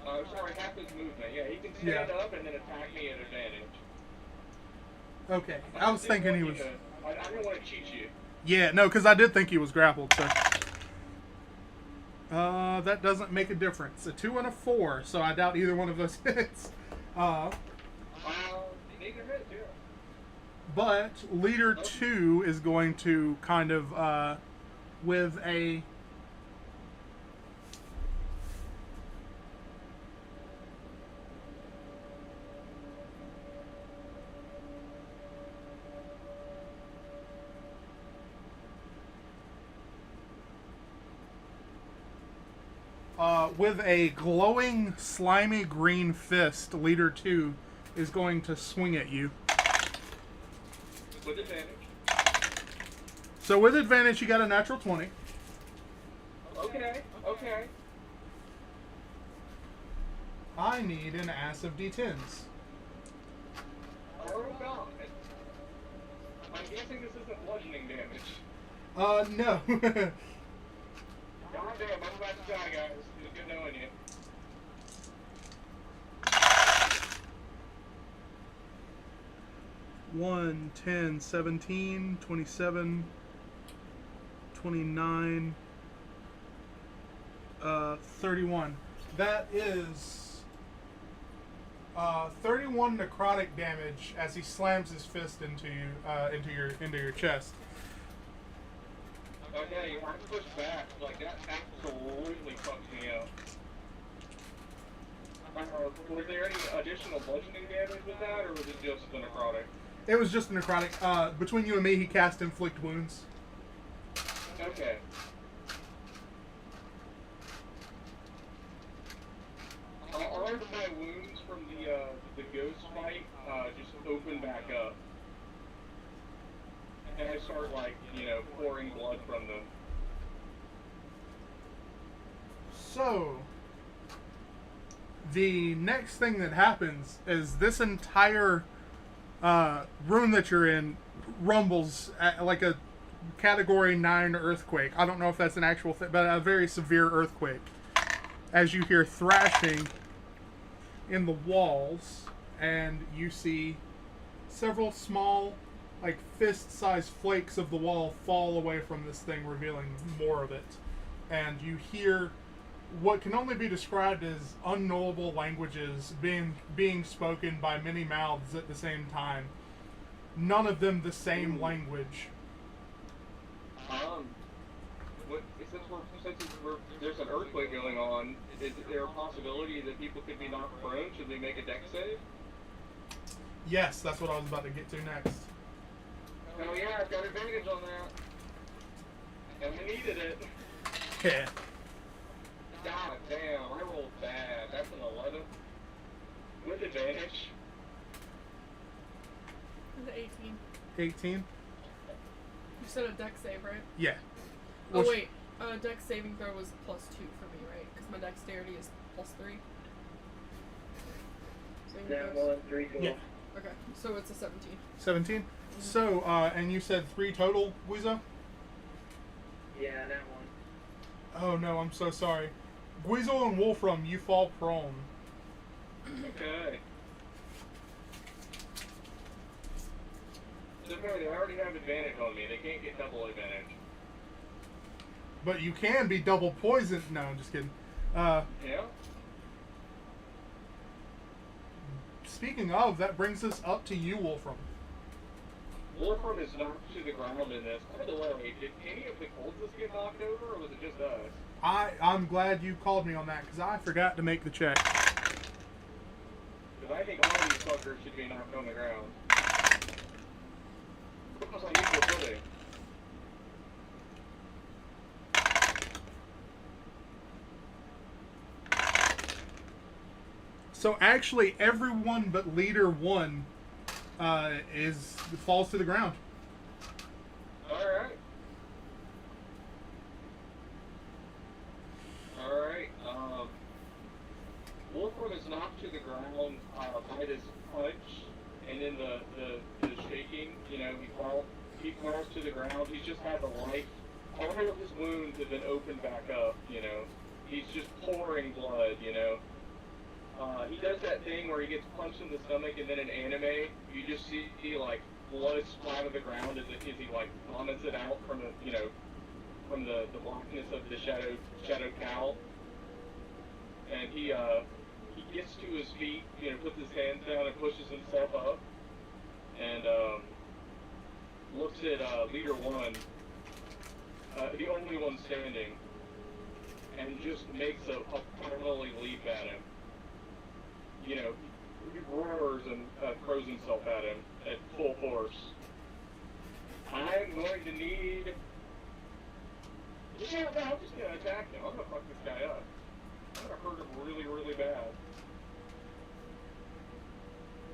Sorry, half his movement. Yeah, he can stand up and then attack me at advantage. Okay, I was thinking he was. I didn't want to cheat you. Yeah, no, because I did think he was grappled. So. That doesn't make a difference. A 2 and a 4, so I doubt either one of those hits. Neither hit, yeah. But leader 2 is going to kind of with a. with a glowing, slimy green fist, Leader 2 is going to swing at you. With advantage. So with advantage, you got a natural 20. Okay. I need an ass of D10s. Oh god. I'm guessing this isn't bludgeoning damage. No. God damn, I'm about to die, guys. It was good knowing you. One, 10, 17, 27, 29, 31. That is 31 necrotic damage as he slams his fist into you, into your chest. Okay, I pushed back. Like, that absolutely fucked me up. Was there any additional bludgeoning damage with that, or was it just the necrotic? It was just a necrotic. Between you and me, he cast inflict wounds. Okay. All of my wounds from the ghost fight just open back up. And I start, like, pouring blood from them. So, the next thing that happens is this entire room that you're in rumbles at like a Category 9 earthquake. I don't know if that's an actual thing, but a very severe earthquake. As you hear thrashing in the walls, and you see several small, like fist-sized flakes of the wall fall away from this thing, revealing more of it. And you hear what can only be described as unknowable languages being spoken by many mouths at the same time. None of them the same language. Since there's an earthquake going on, is there a possibility that people could be knocked prone? Should they make a dex save? Yes, that's what I was about to get to next. Oh yeah, I've got advantage on that. And we needed it. Yeah. God damn, I rolled bad. That's an 11. With advantage. Is it 18? 18? You said a dex save, right? Yeah. Oh wait, dex saving throw was +2 for me, right? Because my dexterity is +3. Now 1, 3, 2. Yeah. Okay, so it's a 17. 17? Mm-hmm. So, and you said 3 total, Guizo? Yeah, that one. Oh no, I'm so sorry. Guizo and Wolfram, you fall prone. Okay. So they already have advantage on me. They can't get double advantage. But you can be double poisoned. No, I'm just kidding. Yeah? Speaking of, that brings us up to you, Wolfram. Wolfram is knocked to the ground in this. By the way, did any of the cultists get knocked over, or was it just us? I'm glad you called me on that, because I forgot to make the check. Because I think all these fuckers should be knocked on the ground. Almost like equal footing. So actually, everyone but Leader 1 falls to the ground. Alright. Wolfram is knocked to the ground by this punch, and then the shaking, he falls to the ground. He's just had the life. All of his wounds have been opened back up, He's just pouring blood, He does that thing where he gets punched in the stomach, and then in anime, you just see like blood splatter the ground as he like vomits it out from the blackness of the shadow cowl. And he gets to his feet, puts his hands down and pushes himself up, and looks at Leader 1, the only one standing, and just makes a finally leap at him. He roars and throws himself at him at full force. I'm going to need... Yeah, no, I'm just going to attack him. I'm going to fuck this guy up. That hurt him really, really bad.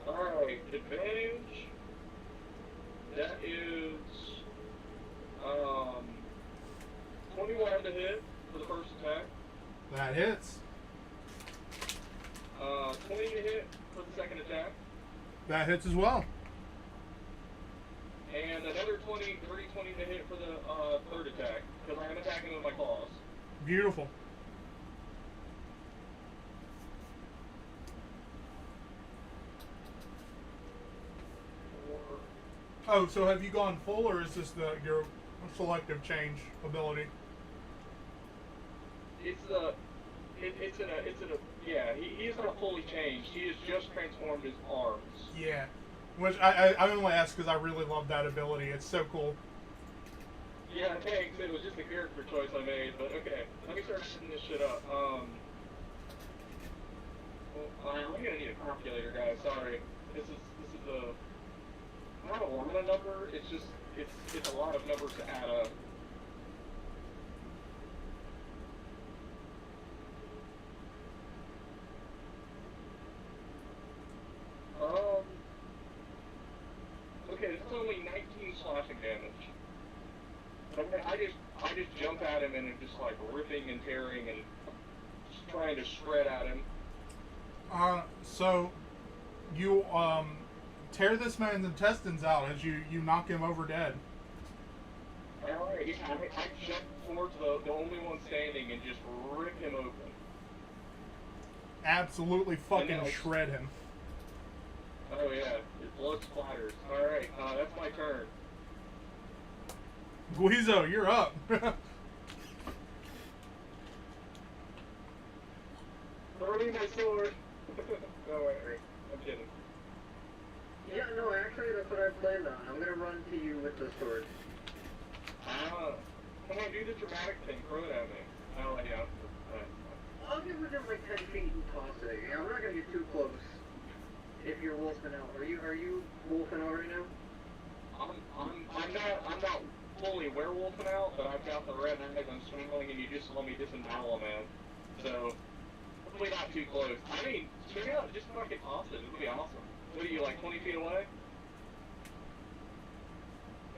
Alright, advantage. That is 21 to hit for the first attack. That hits. 20 to hit for the second attack. That hits as well. And another 20 to hit for the third attack, because I'm attacking with my claws. Beautiful. Oh, so have you gone full, or is this your selective change ability? He's not fully changed. He has just transformed his arms. Yeah. Which I only ask because I really love that ability. It's so cool. Yeah, thanks. It was just a character choice I made, but okay. Let me start setting this shit up. I'm gonna need a calculator, guys. Sorry. This is not a lot of number. It's just it's a lot of numbers to add up. Okay, this is only 19 slashing damage. Okay, I just jump at him and I'm just like ripping and tearing and just trying to shred at him. So you tear this man's intestines out as you knock him over dead. Alright, I jump towards the only one standing and just rip him open. Absolutely fucking shred him. Oh yeah, his blood splatters. Alright, that's my turn. Guizo, you're up. Throw me my sword. No, wait, I'm kidding. Yeah, no, actually, that's what I planned on. I'm gonna run to you with the sword. Come on, do the dramatic thing. Throw it at me. Oh, yeah. I'll get within like 10 feet and toss it. Yeah, I'm not gonna get too close. If you're wolfing out, are you wolfing out right now? I'm not fully werewolfing out, but I've got the red eyes. I'm swinging, and you just saw me disembowel a man. So hopefully not too close. I mean, straight out, just fucking awesome. It would be awesome. What are you, like 20 feet away?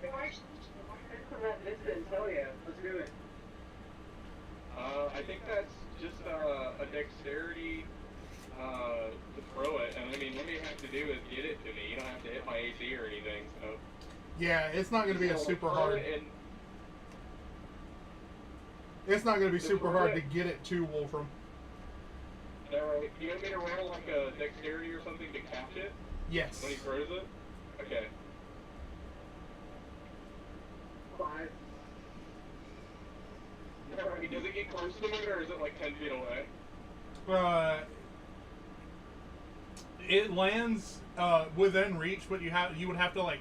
From that distance, hell yeah, let's do it. I think that's just a dexterity to throw it, and I mean, what you have to do is get it to me. You don't have to hit my AC or anything, so. Yeah, it's not going to be a super hard. It's not going to be super hard to get it to Wolfram. Alright, you want me to roll like a dexterity or something to catch it? Yes. When he throws it? Okay. 5. Alright, does it get close to me or is it like 10 feet away? It lands within reach, but you would have to like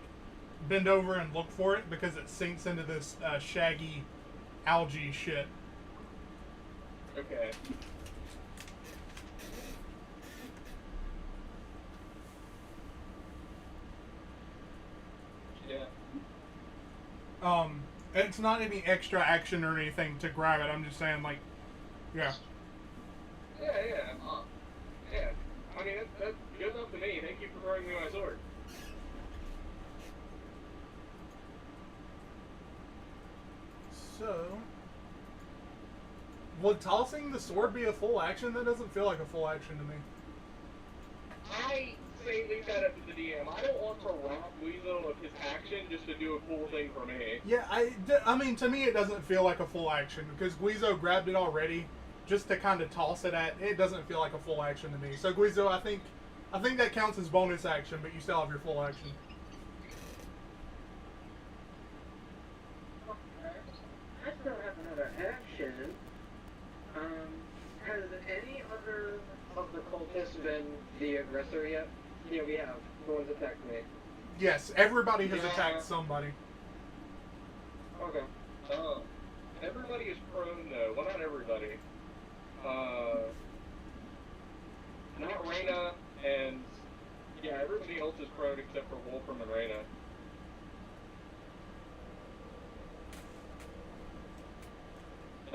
bend over and look for it because it sinks into this shaggy algae shit. Okay. Yeah. It's not any extra action or anything to grab it. I'm just saying, like, yeah. Yeah. Yeah. I mean, that's good enough to me. Thank you for throwing me my sword. So, would tossing the sword be a full action? That doesn't feel like a full action to me. I say leave that up to the DM. I don't want to rob Guizo of his action just to do a cool thing for me. Yeah, I mean, to me it doesn't feel like a full action because Guizo grabbed it already just to kind of toss it at. It doesn't feel like a full action to me. So Guizo, I think that counts as bonus action, but you still have your full action. I still have another action. Has any other of the cultists been the aggressor yet? Yeah, we have. No one's attacked me. Yes, everybody has attacked somebody. Okay. Everybody is prone though. Well, not everybody. Not Reyna and yeah, everybody else is prone except for Wolfram and Reyna.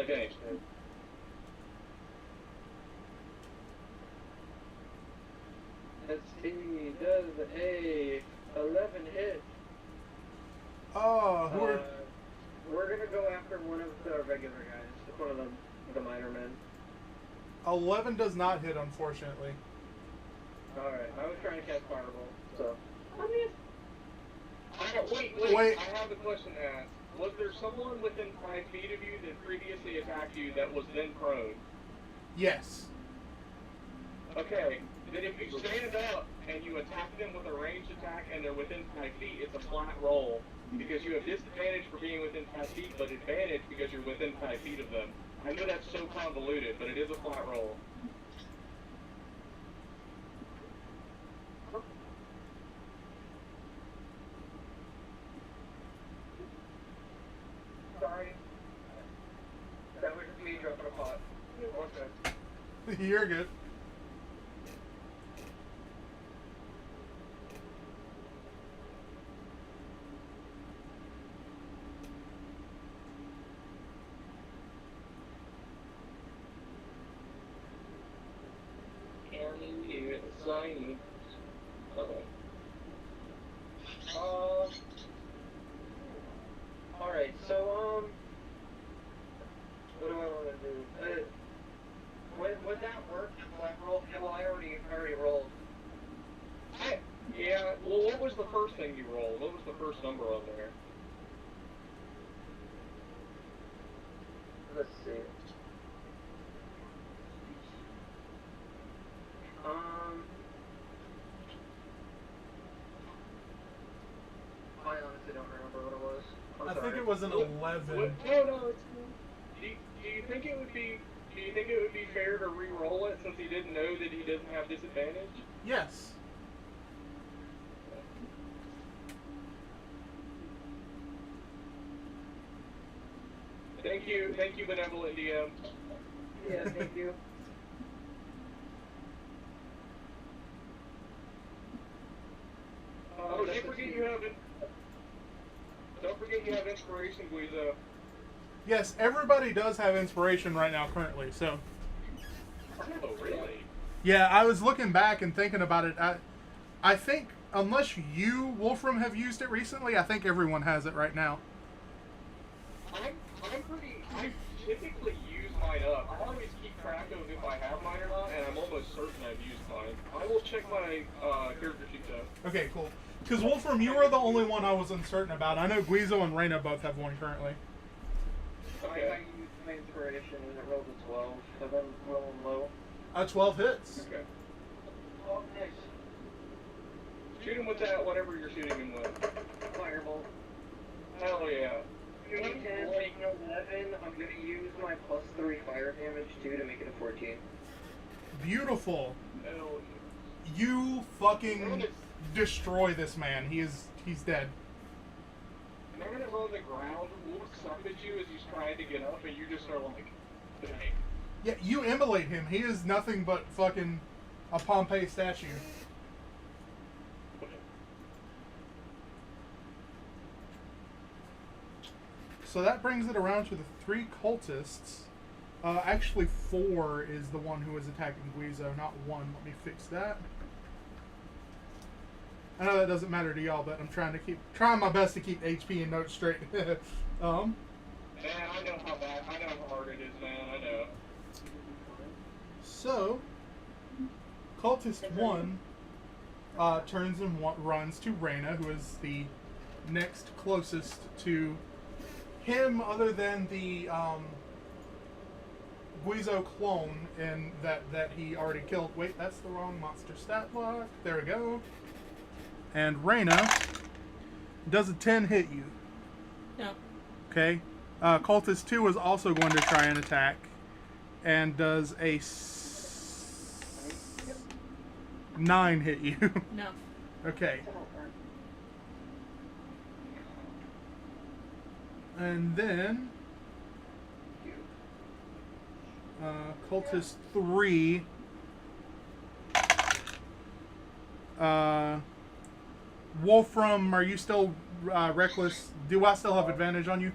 Okay. Let's see, does a 11 hit? Oh, who are... We're gonna go after one of the regular guys, one of the minor men. 11 does not hit, unfortunately. Alright, I was trying to cast Fireball, so. Wait. I have a question to ask. Was there someone within 5 feet of you that previously attacked you that was then prone? Yes. Okay, then if you stand up and you attack them with a ranged attack and they're within 5 feet, it's a flat roll. Because you have disadvantage for being within 5 feet, but advantage because you're within 5 feet of them. I know that's so convoluted, but it is a flat roll. Sorry. That was just me dropping a pot. Okay. You're good. Sign. Alright, so, what do I want to do? Would that work? Will I roll? Well, I already rolled. Yeah, well, what was the first thing you rolled? What was the first number on there? Let's see. I honestly don't remember what it was. I think it was an 11. No, it's cool. Do you think it would be? Do you think it would be fair to re-roll it since he didn't know that he doesn't have disadvantage? Yes. Thank you, benevolent DM. Yeah, thank you. Oh, don't forget you have inspiration, Guizo. Yes, everybody does have inspiration right now currently, so... Oh, really? Yeah, I was looking back and thinking about it. I think, unless you, Wolfram, have used it recently, I think everyone has it right now. I typically use mine up. I always keep track of if I have mine or not, and I'm almost certain I've used mine. I will check my character sheet though. Okay, cool. Because Wolfram, you were the only one I was uncertain about. I know Guizo and Reyna both have one currently. I used my inspiration and it rolled a 12, so I'm rolling low. 12 hits. Okay. Oh, nice. Shoot him with that, whatever you're shooting him with. Fireball. Hell yeah. 10, making 11. I'm gonna use my +3 fire damage too to make it a 14. Beautiful. Hell You fucking destroy this man. He's dead. Man is on the ground, looks up at you as he's trying to get up, and you just are like, dang. Yeah, you immolate him. He is nothing but fucking a Pompeii statue. So that brings it around to the 3 cultists. Actually, 4 is the one who was attacking Guizo, not 1. Let me fix that. I know that doesn't matter to y'all, but I'm trying my best to keep HP and notes straight. Man, I know how hard it is, man, I know. So, Cultist 1 turns and runs to Reyna, who is the next closest to him other than the Guizo clone in that he already killed. Wait, that's the wrong monster stat block. There we go. And Reyna, does a 10 hit you? No. Okay. Cultist 2 is also going to try and attack. And does a 9 hit you? No. Okay. And then Cultist 3 Wolfram, are you still reckless? Do I still have advantage on you?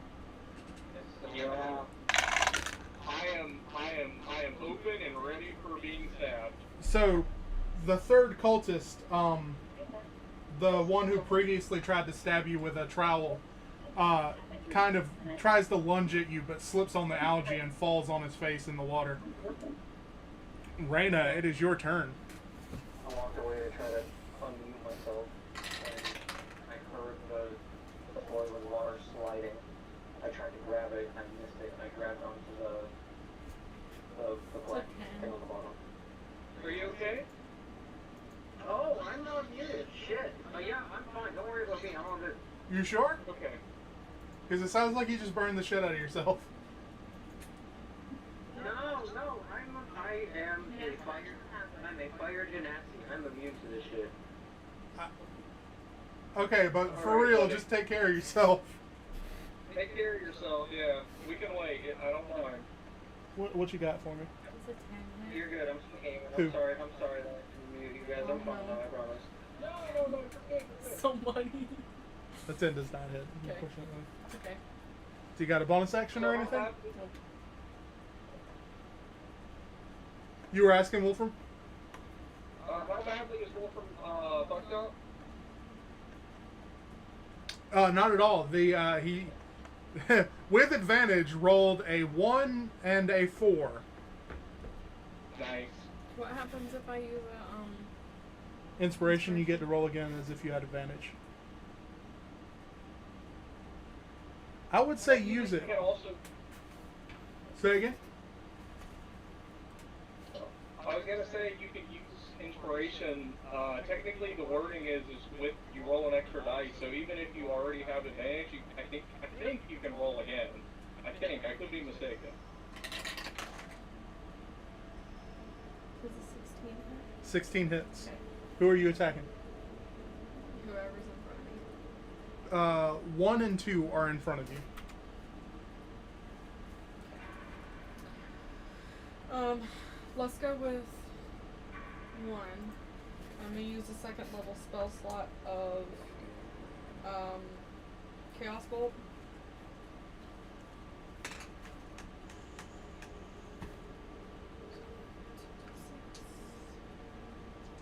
Yeah. I am open and ready for being stabbed. So the third cultist, the one who previously tried to stab you with a trowel, kind of tries to lunge at you, but slips on the algae and falls on his face in the water. Reyna, it is your turn. I walked away to try to unmute myself, and I heard the boiling water sliding. I tried to grab it, I missed it, and I grabbed onto the black thing on the bottom. Are you okay? Oh, I'm not muted. Shit. Yeah, I'm fine. Don't worry about me. I'm all good. You sure? Okay. Because it sounds like you just burned the shit out of yourself. No, I am a fire genasi. I'm immune to this shit. Okay, but for Alright, real, buddy. just take care of yourself. Take care of yourself, yeah. We can wait. I don't mind. What you got for me? Is it 10 You're good. I'm just gaming. Who? I'm sorry that I muted you guys. I'm fine now. I promise. No, it's okay. Somebody. The 10 does not hit, Okay. unfortunately. Okay. So you got a bonus action or anything? You were asking, Wolfram? How badly is Wolfram fucked up? Not at all. He with advantage rolled a 1 and a 4. Nice. What happens if I use a Inspiration, you get to roll again as if you had advantage. I would say use it. You can also, Say again? I was gonna say you could use inspiration. Technically, the wording is with you roll an extra dice. So even if you already have advantage, I think you can roll again. I could be mistaken. Is it 16 hit? 16 hits. Okay. Who are you attacking? Whoever's in front of me. 1 and 2 are in front of you. Let's go with 1. I'm gonna use the second level spell slot of Chaos Bolt.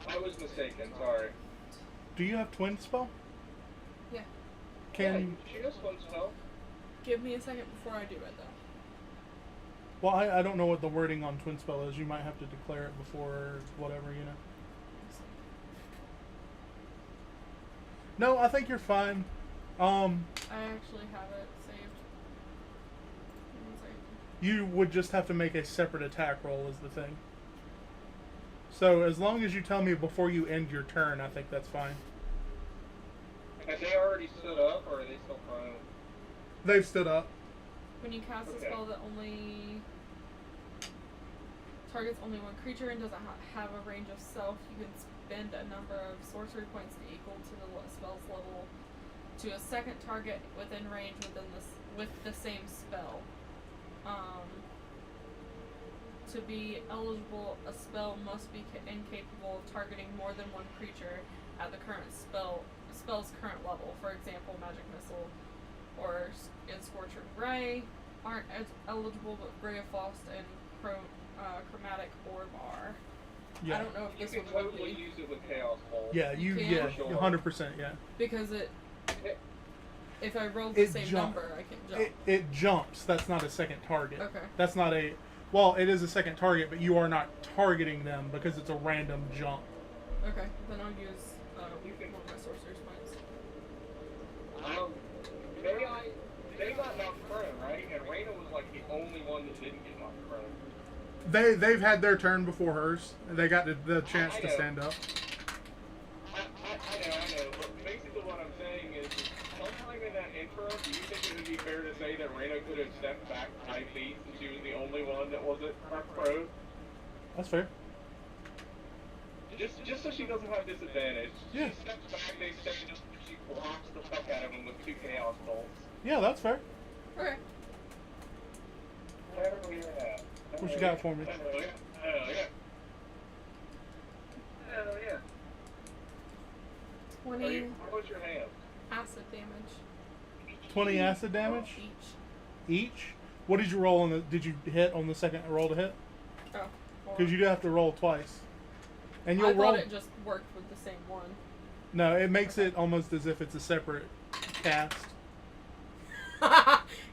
I was mistaken. Sorry. Do you have twin spell? Yeah. Can she has one spell. Give me a second before I do it though. Well, I don't know what the wording on twin spell is. You might have to declare it before whatever, you know. No, I think you're fine. I actually have it saved. Give me a second. You would just have to make a separate attack roll is the thing. So as long as you tell me before you end your turn, I think that's fine. Have they already stood up, or are they still prone? They've stood up. When you cast a Okay. spell that only targets only one creature and doesn't have a range of self, you can spend a number of sorcery points equal to the spell's level to a second target within range with the same spell. To be eligible, a spell must be incapable of targeting more than one creature at the current spell's current level. For example, Magic Missile or in Scorcher Ray aren't as eligible, but Ray of Frost and Chromatic Orb are. Yeah. I don't know if You this can one would totally be use it with Chaos Bolt. Yeah, You can? yeah, Sure. 100%, yeah. because if I roll the It same jump- number, I can jump. It jumps. That's not a second target. Okay. That's not a... Well, it is a second target, but you are not targeting them because it's a random jump. Okay, then I'll use one of my sorcerer's points. They got knocked prone, right? And Reyna was like the only one that didn't get knocked prone. They've had their turn before hers. They got the chance I to know. stand up. I know. But basically what I'm saying is, sometime in that interim, do you think it would be fair to say that Reyna could have stepped back 5 feet since she was the only one that wasn't prone? That's fair. Just so she doesn't have disadvantage. Yeah. She steps back, they stay, she blocks the fuck out of him with 2 Chaos Bolts. Yeah, that's fair. Okay. Hell yeah. What you got for me? Hell yeah. Hell yeah. Hell yeah. 20 What's your hand? acid damage 20 acid damage each. each. What did you roll on the... Did you hit on the second roll to hit? Oh. Because you do have to roll twice. And you'll I roll. thought it just worked with the same one. No, it makes it almost as if it's a separate cast.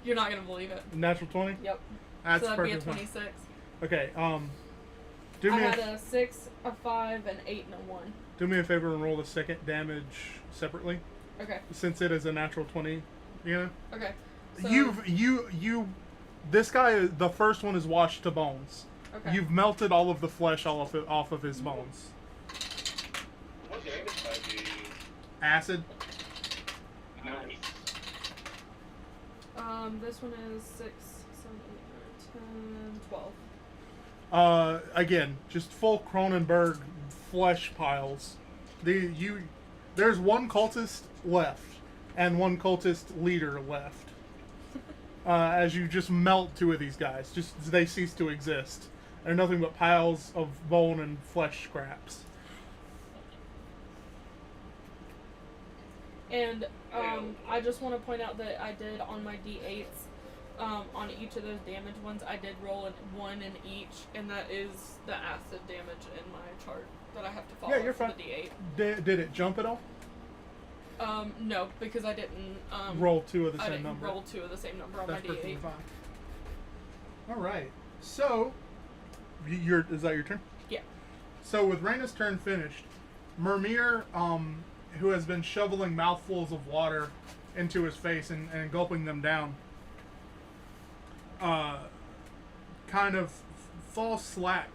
You're not gonna believe it. Natural 20. Yep. That's So that'd be a perfect. 26. Okay. Do I me had a 6, a 5, an 8, and a 1. do me a favor and roll the second damage separately, Okay. since it is a natural 20. You know. Okay. So, You. This guy, the first one is washed to bones. Okay. You've melted all of the flesh off of his bones. What damage type do you use? Acid. Nice. This one is 6, 7, 8, 9, 10, 12. Again, just full Cronenberg flesh piles. There's one cultist left, and one cultist leader left. As you just melt two of these guys, just they cease to exist. They're nothing but piles of bone and flesh scraps. And I just want to point out that I did on my D8s, on each of those damage ones, I did roll 1 in each, and that is the acid damage in my chart that I have to follow Yeah, you're for fine. the D8. Did it jump at all? No, because I didn't Roll two of the I same didn't number. roll 2 of the same number on That's my perfectly D8. fine. All right. So, is that your turn? Yeah. So with Reyna's turn finished, Myrmir, who has been shoveling mouthfuls of water into his face and gulping them down, kind of falls slack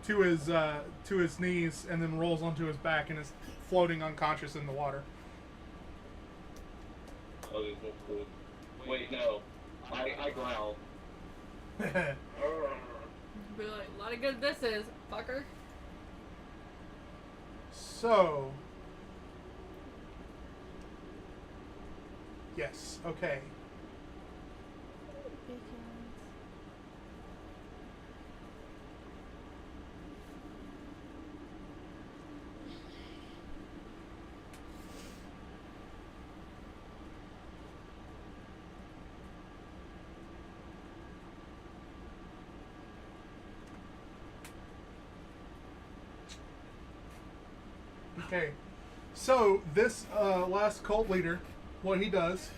to his knees and then rolls onto his back and is floating unconscious in the water. Oh, this is cool. Wait, no. I growl. Be like, a lot of good this is, fucker. So, yes, okay. Okay, so this last cult leader, what he does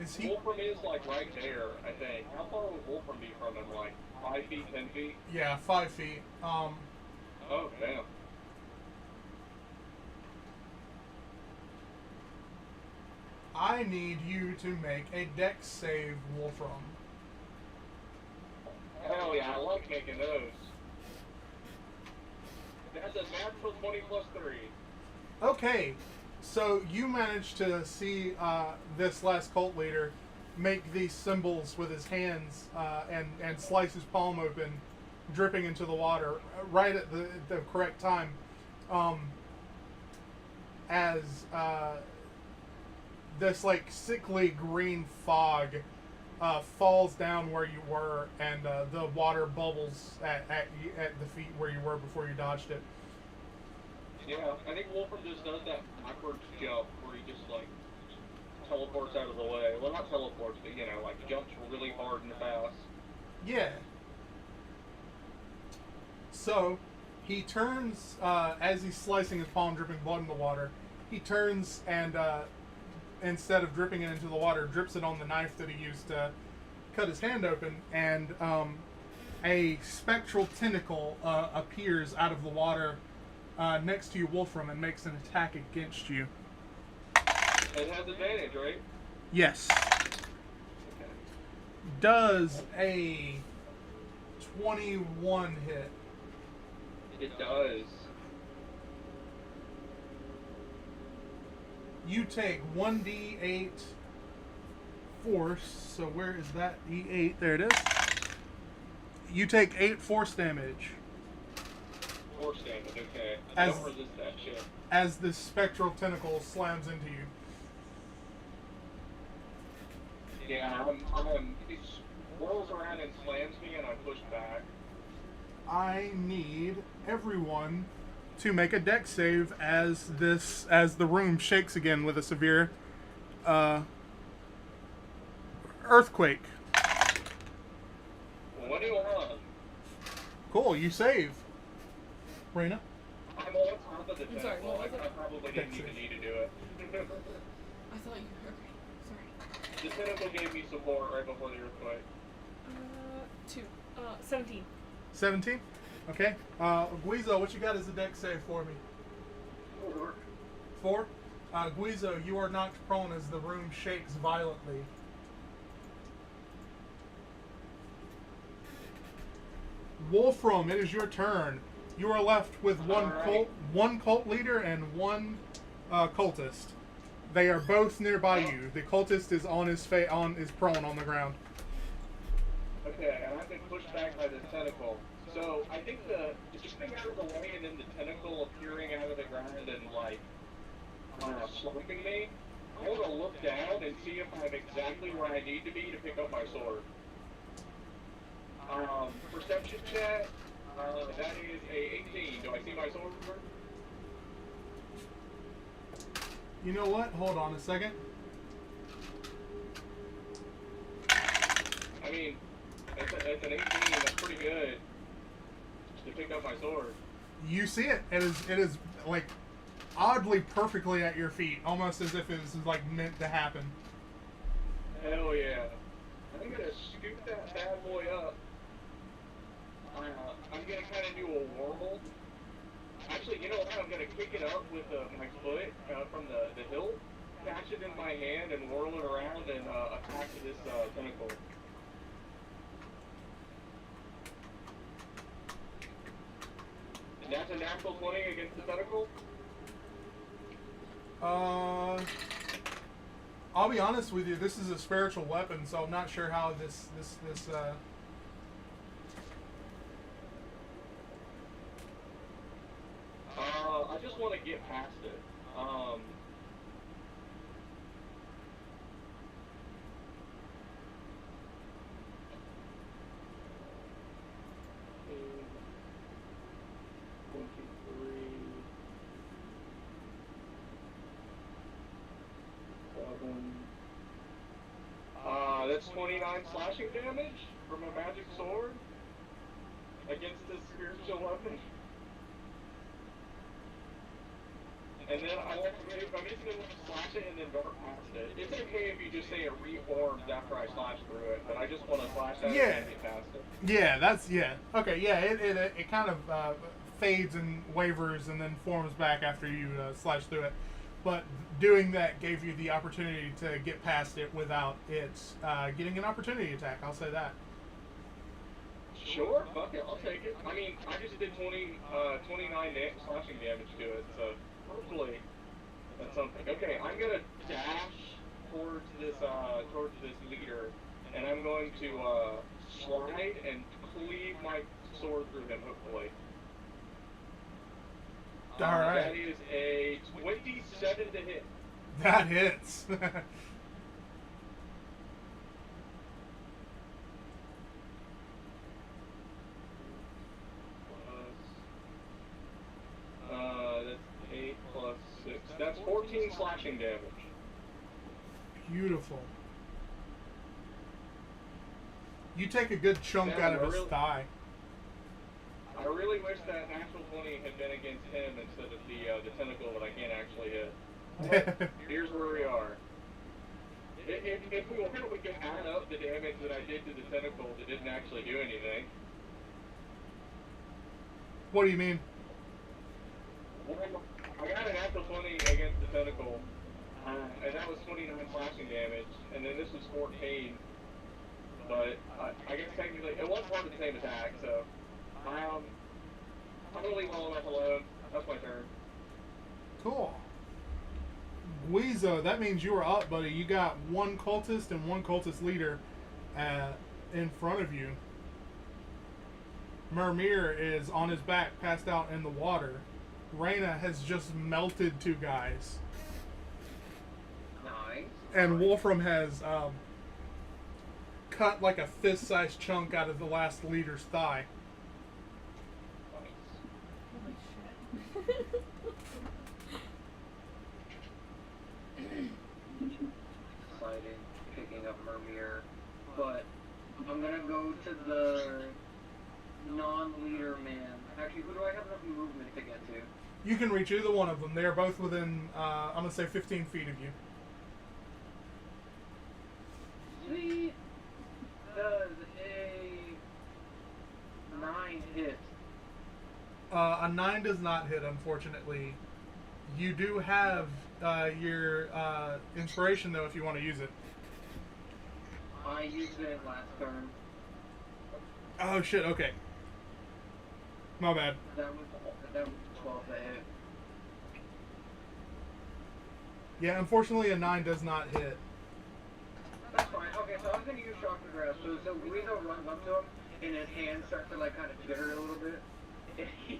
is he? Wolfram is like right there, I think. How far would Wolfram be from him? Like 5 feet, 10 feet? Yeah, 5 feet. Oh, damn. I need you to make a dex save, Wolfram. Hell yeah, I like making those. That's a natural 20 plus 3. Okay, so you managed to see this last cult leader make these symbols with his hands and slice his palm open, dripping into the water right at the correct time, as this like sickly green fog falls down where you were, and the water bubbles at the feet where you were before you dodged it. Yeah, I think Wolfram just does that backwards jump where he just like teleports out of the way. Well, not teleports, but you know, like jumps really hard and fast. Yeah. So he turns as he's slicing his palm, dripping blood in the water. He turns and instead of dripping it into the water, drips it on the knife that he used to cut his hand open, and a spectral tentacle appears out of the water next to you, Wolfram, and makes an attack against you. It has advantage, right? Yes. Okay. Does a 21 hit? It does. You take 1d8 force. So where is that d8? There it is. You take 8 force damage Force damage, okay. I don't resist that shit. as this spectral tentacle slams into you. Yeah, it swirls around and slams me and I push back. I need everyone to make a dex save as the room shakes again with a severe earthquake. 21. Cool, you save. Raina? I'm on top of the I'm sorry, tentacle. what was I it? probably didn't even need to do it. I thought you were okay. Sorry. The tentacle gave me support right before the earthquake. 17. 17? Okay. Guizo, what you got as a dex save for me? 4? Guizo, you are knocked prone as the room shakes violently. Wolfram, it is your turn. You are left with one cult leader and one cultist. They are both nearby you. The cultist is is prone on the ground. Okay, and I've been pushed back by this tentacle. So I think just getting out of the way and then the tentacle appearing out of the ground and like slumping me. I want to look down and see if I'm exactly where I need to be to pick up my sword. Perception check. That is a 18. Do I see my sword? You know what? Hold on a second. I mean, that's an 18. That's pretty good to pick up my sword. You see it. It is like oddly perfectly at your feet, almost as if it was like meant to happen. Hell yeah! I'm gonna scoop that bad boy up. I'm gonna kind of do a warble. Actually, you know what? I'm gonna kick it up with my foot from the hilt, catch it in my hand, and whirl it around and attack this tentacle. And that's a natural 20 against the tentacle? I'll be honest with you. This is a spiritual weapon, so I'm not sure how this. I just want to get past it. That's 29 slashing damage from a magic sword against this spiritual weapon. And then I'm just going to slash it and then dart past it. It's okay if you just say it reforms after I slash through it, but I just want to slash at it and get past it. Yeah, okay, yeah, it kind of fades and wavers and then forms back after you slash through it. But doing that gave you the opportunity to get past it without it getting an opportunity attack, I'll say that. Sure, fuck it, I'll take it. I mean, I just did 29 slashing damage to it, so hopefully that's something. Okay, I'm gonna dash towards this leader, and I'm going to slide and cleave my sword through him, hopefully. Alright. That is a 27 to hit. That hits. That's 8 plus 6. That's 14 slashing damage. Beautiful. You take a good chunk out of his thigh. I really wish that natural 20 had been against him instead of the tentacle that I can't actually hit. Here's where we are. If we want, we can add up the damage that I did to the tentacle that didn't actually do anything. What do you mean? I got a natural 20 against the tentacle, and that was 29 slashing damage, and then this was 14. But I guess technically, it was part of the same attack, so I'm gonna leave all of that alone. That's my turn. Cool. Guizo, that means you are up, buddy. You got one cultist and one cultist leader in front of you. Mermir is on his back, passed out in the water. Raina has just melted 2 guys. Nice. And Wolfram has cut like a fist-sized chunk out of the last leader's thigh. Holy shit. in picking up Mermir, but I'm gonna go to the non-leader man. Actually, who do I have enough movement to get to? You can reach either one of them. They are both within, I'm going to say 15 feet of you. Sweet. Does a 9 hit? A 9 does not hit, unfortunately. You do have your inspiration, though, if you want to use it. I used it last turn. Oh, shit, okay. My bad. That was 12 to hit. Yeah, unfortunately, a 9 does not hit. That's fine. Okay, so I was gonna use shock and grasp. So Guizo runs up to him, and his hands start to like kind of jitter a little bit. And he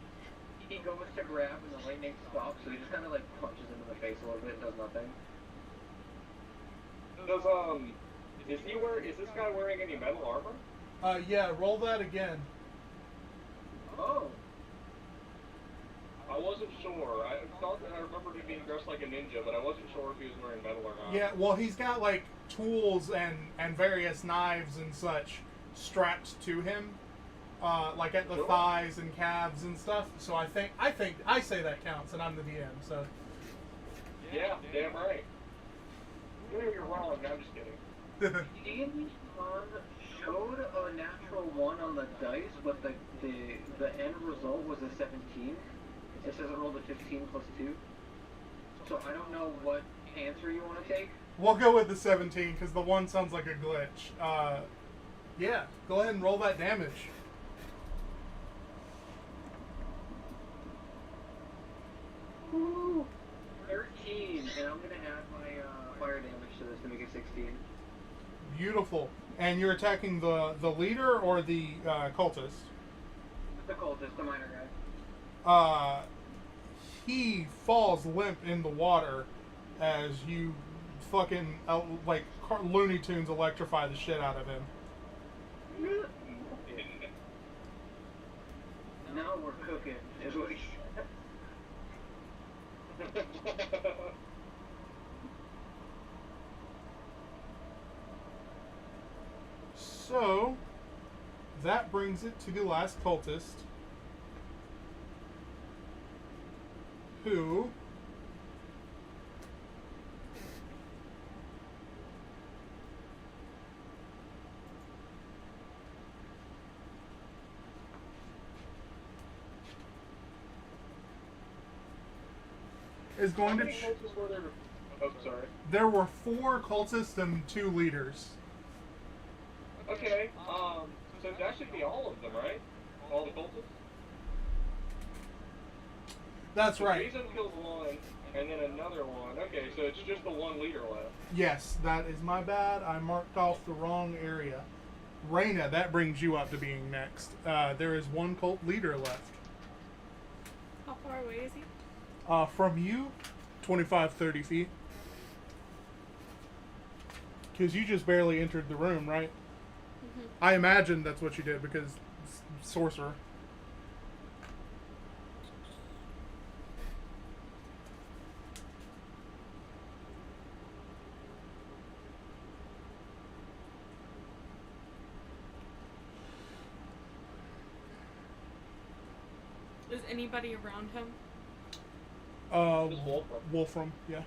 goes to grab, and the lightning stops. So he just kind of like punches him in the face a little bit and does nothing. Is this guy wearing any metal armor? Yeah, roll that again. Oh. I wasn't sure. I thought that I remembered him being dressed like a ninja, but I wasn't sure if he was wearing metal or not. Yeah, well, he's got like tools and various knives and such strapped to him, like at the Sure. thighs and calves and stuff. So I say that counts, and I'm the DM. So Yeah, damn right. You're wrong. No, I'm just kidding. D&D Con showed a natural 1 on the dice, but the end result was a 17. It says it rolled a 15 plus 2. So I don't know what answer you want to take. we'll go with the 17 because the 1 sounds like a glitch. Yeah, go ahead and roll that damage. Woo! 13, and I'm gonna add my fire damage to this to make it 16. Beautiful. And you're attacking the leader or the cultist? The cultist, the minor guy. He falls limp in the water as you fucking like Looney Tunes electrify the shit out of him. Now we're cooking, is what he said. So that brings it to the last cultist, who is going to. Oh, sorry. There were 4 cultists and 2 leaders. Okay, so that should be all of them, right? All the cultists? That's So right. Jason killed one, and then another one. Okay, so it's just the one leader left. Yes, that is my bad. I marked off the wrong area. Reyna, that brings you up to being next. There is 1 cult leader left. How far away is he? From you, 25, 30 feet. Because you just barely entered the room, right? Mm-hmm. I imagine that's what you did because sorcerer. Is anybody around him? Just Wolfram. Wolfram, yeah.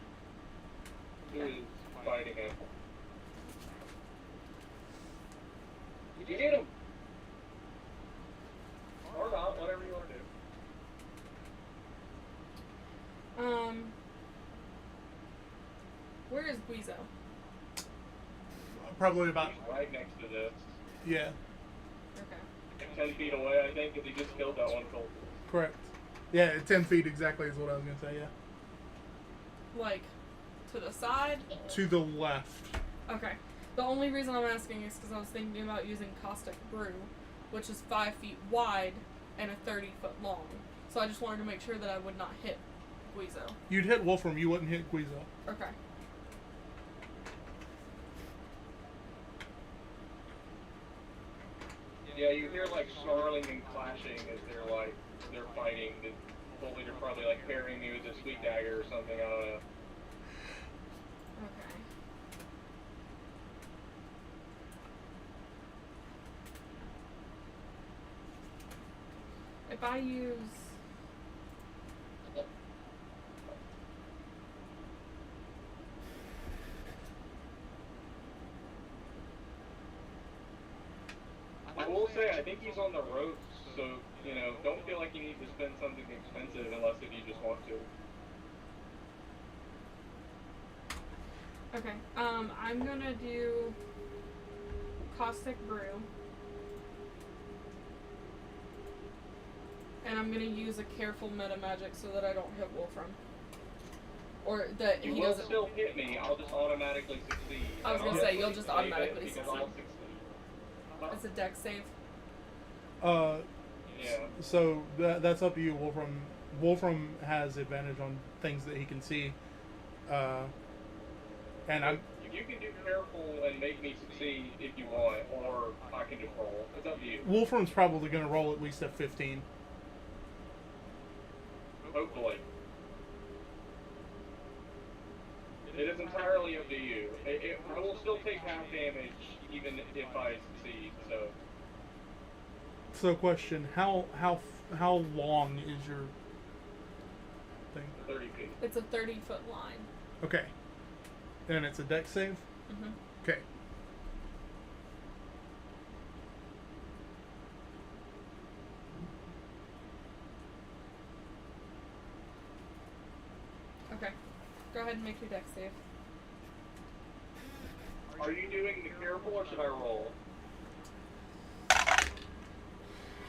Who is fighting him? Did you get him? Or not, whatever you want to do. Where is Guizo? Probably about, He's right next to this. yeah, Okay. 10 feet away, I think, because he just killed that one cultist. correct. Yeah, 10 feet exactly is what I was going to say, yeah. Like, to the side? To the left. Okay. The only reason I'm asking is because I was thinking about using Caustic Brew, which is 5 feet wide and a 30-foot long. So I just wanted to make sure that I would not hit Guizo. You'd hit Wolfram, you wouldn't hit Guizo. Okay. Yeah, you hear like snarling and clashing as they're fighting. The leader probably like parrying me with a sweet dagger or something. I don't know. Okay. Bayous. I will say, I think he's on the ropes, so, you know, don't feel like you need to spend something expensive unless if you just want to. Okay. I'm gonna do Caustic Brew. And I'm gonna use a careful meta magic so that I don't hit Wolfram. Or that You he will doesn't. still hit me, I'll just automatically succeed. I was And gonna I'll say, you'll just save it automatically because succeed. I'll succeed. It's a dex save. Yeah. So that's up to you, Wolfram. Wolfram has advantage on things that he can see. And I'm. You can do careful and make me succeed if you want, or I can just roll. It's up to you. Wolfram's probably going to roll at least at 15. Hopefully. It is entirely up to you. I will still take half damage even if I succeed, so. So, question: How long is your thing? 30 feet. It's a 30-foot line. Okay. And it's a dex save? Mm-hmm. Okay. Okay. Go ahead and make your dex save. Are you doing the careful or should I roll?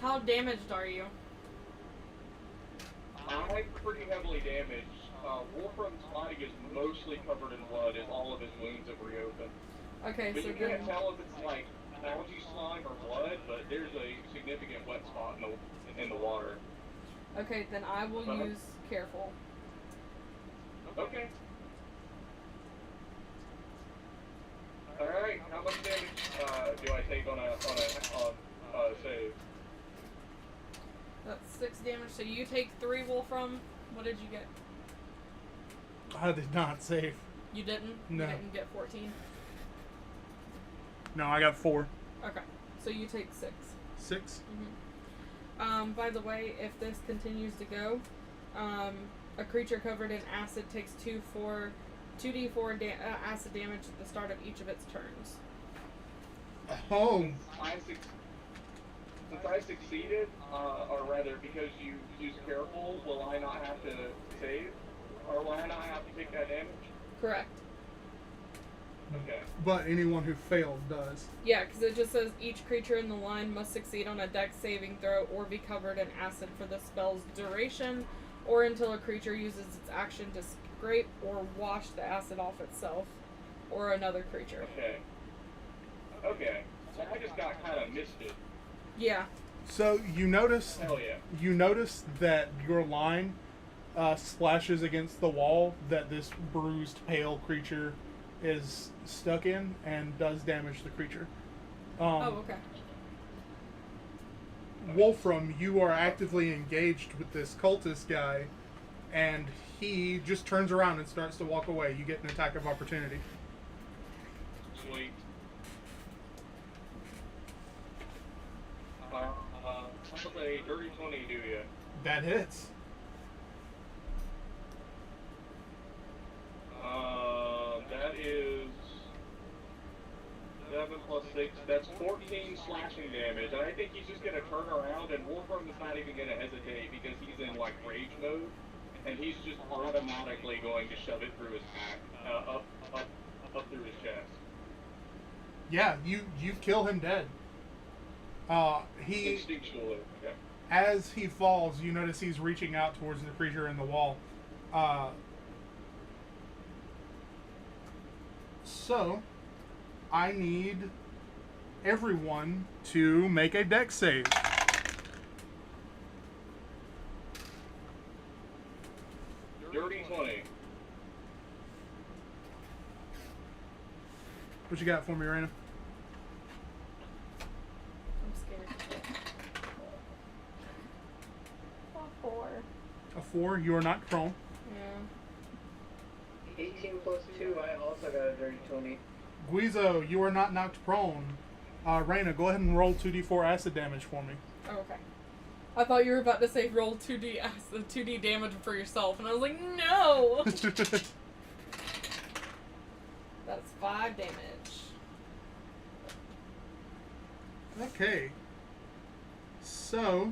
How damaged are you? I'm pretty heavily damaged. Wolfram's body is mostly covered in blood as all of his wounds have reopened. Okay, But so you then. can't tell if it's like algae slime or blood, but there's a significant wet spot in the water. Okay, then I will use careful. Okay. Alright, how much damage do I take on a save? That's 6 damage. So you take 3, Wolfram. What did you get? I did not save. You didn't? No. You didn't get 14? No, I got 4. Okay. So you take 6. 6? Mm-hmm. By the way, if this continues to go, a creature covered in acid takes 2d4 acid damage at the start of each of its turns. Oh. Since I succeeded, or rather because you used careful, will I not have to save? Or will I not have to take that damage? Correct. Okay. But anyone who failed does. Yeah, because it just says each creature in the line must succeed on a dex saving throw or be covered in acid for the spell's duration, or until a creature uses its action to scrape or wash the acid off itself or another creature. Okay. Okay. So I just got kind of misted. Yeah. So you notice Hell yeah. that your line splashes against the wall that this bruised, pale creature is stuck in and does damage the creature. Oh, okay. Wolfram, you are actively engaged with this cultist guy, and he just turns around and starts to walk away. You get an attack of opportunity. Sweet. What's a dirty 20 do you? That hits. That is 7 plus 6. That's 14 slashing damage. And I think he's just gonna turn around, and Wolfram is not even gonna hesitate because he's in like rage mode, and he's just automatically going to shove it through his back, up through his chest. Yeah, you kill him dead. He Instinctually. Okay. As he falls, you notice he's reaching out towards the creature in the wall. So, I need everyone to make a dex save. Dirty 20. What you got for me, Raina? I'm scared. A 4. A 4. You are not prone. Yeah. 18 plus 2, I also got a dirty 20. Guizo, you are not knocked prone. Raina, go ahead and roll 2d4 acid damage for me. Oh, okay. I thought you were about to say roll 2d damage for yourself, and I was like, no! That's 5 damage. Okay. So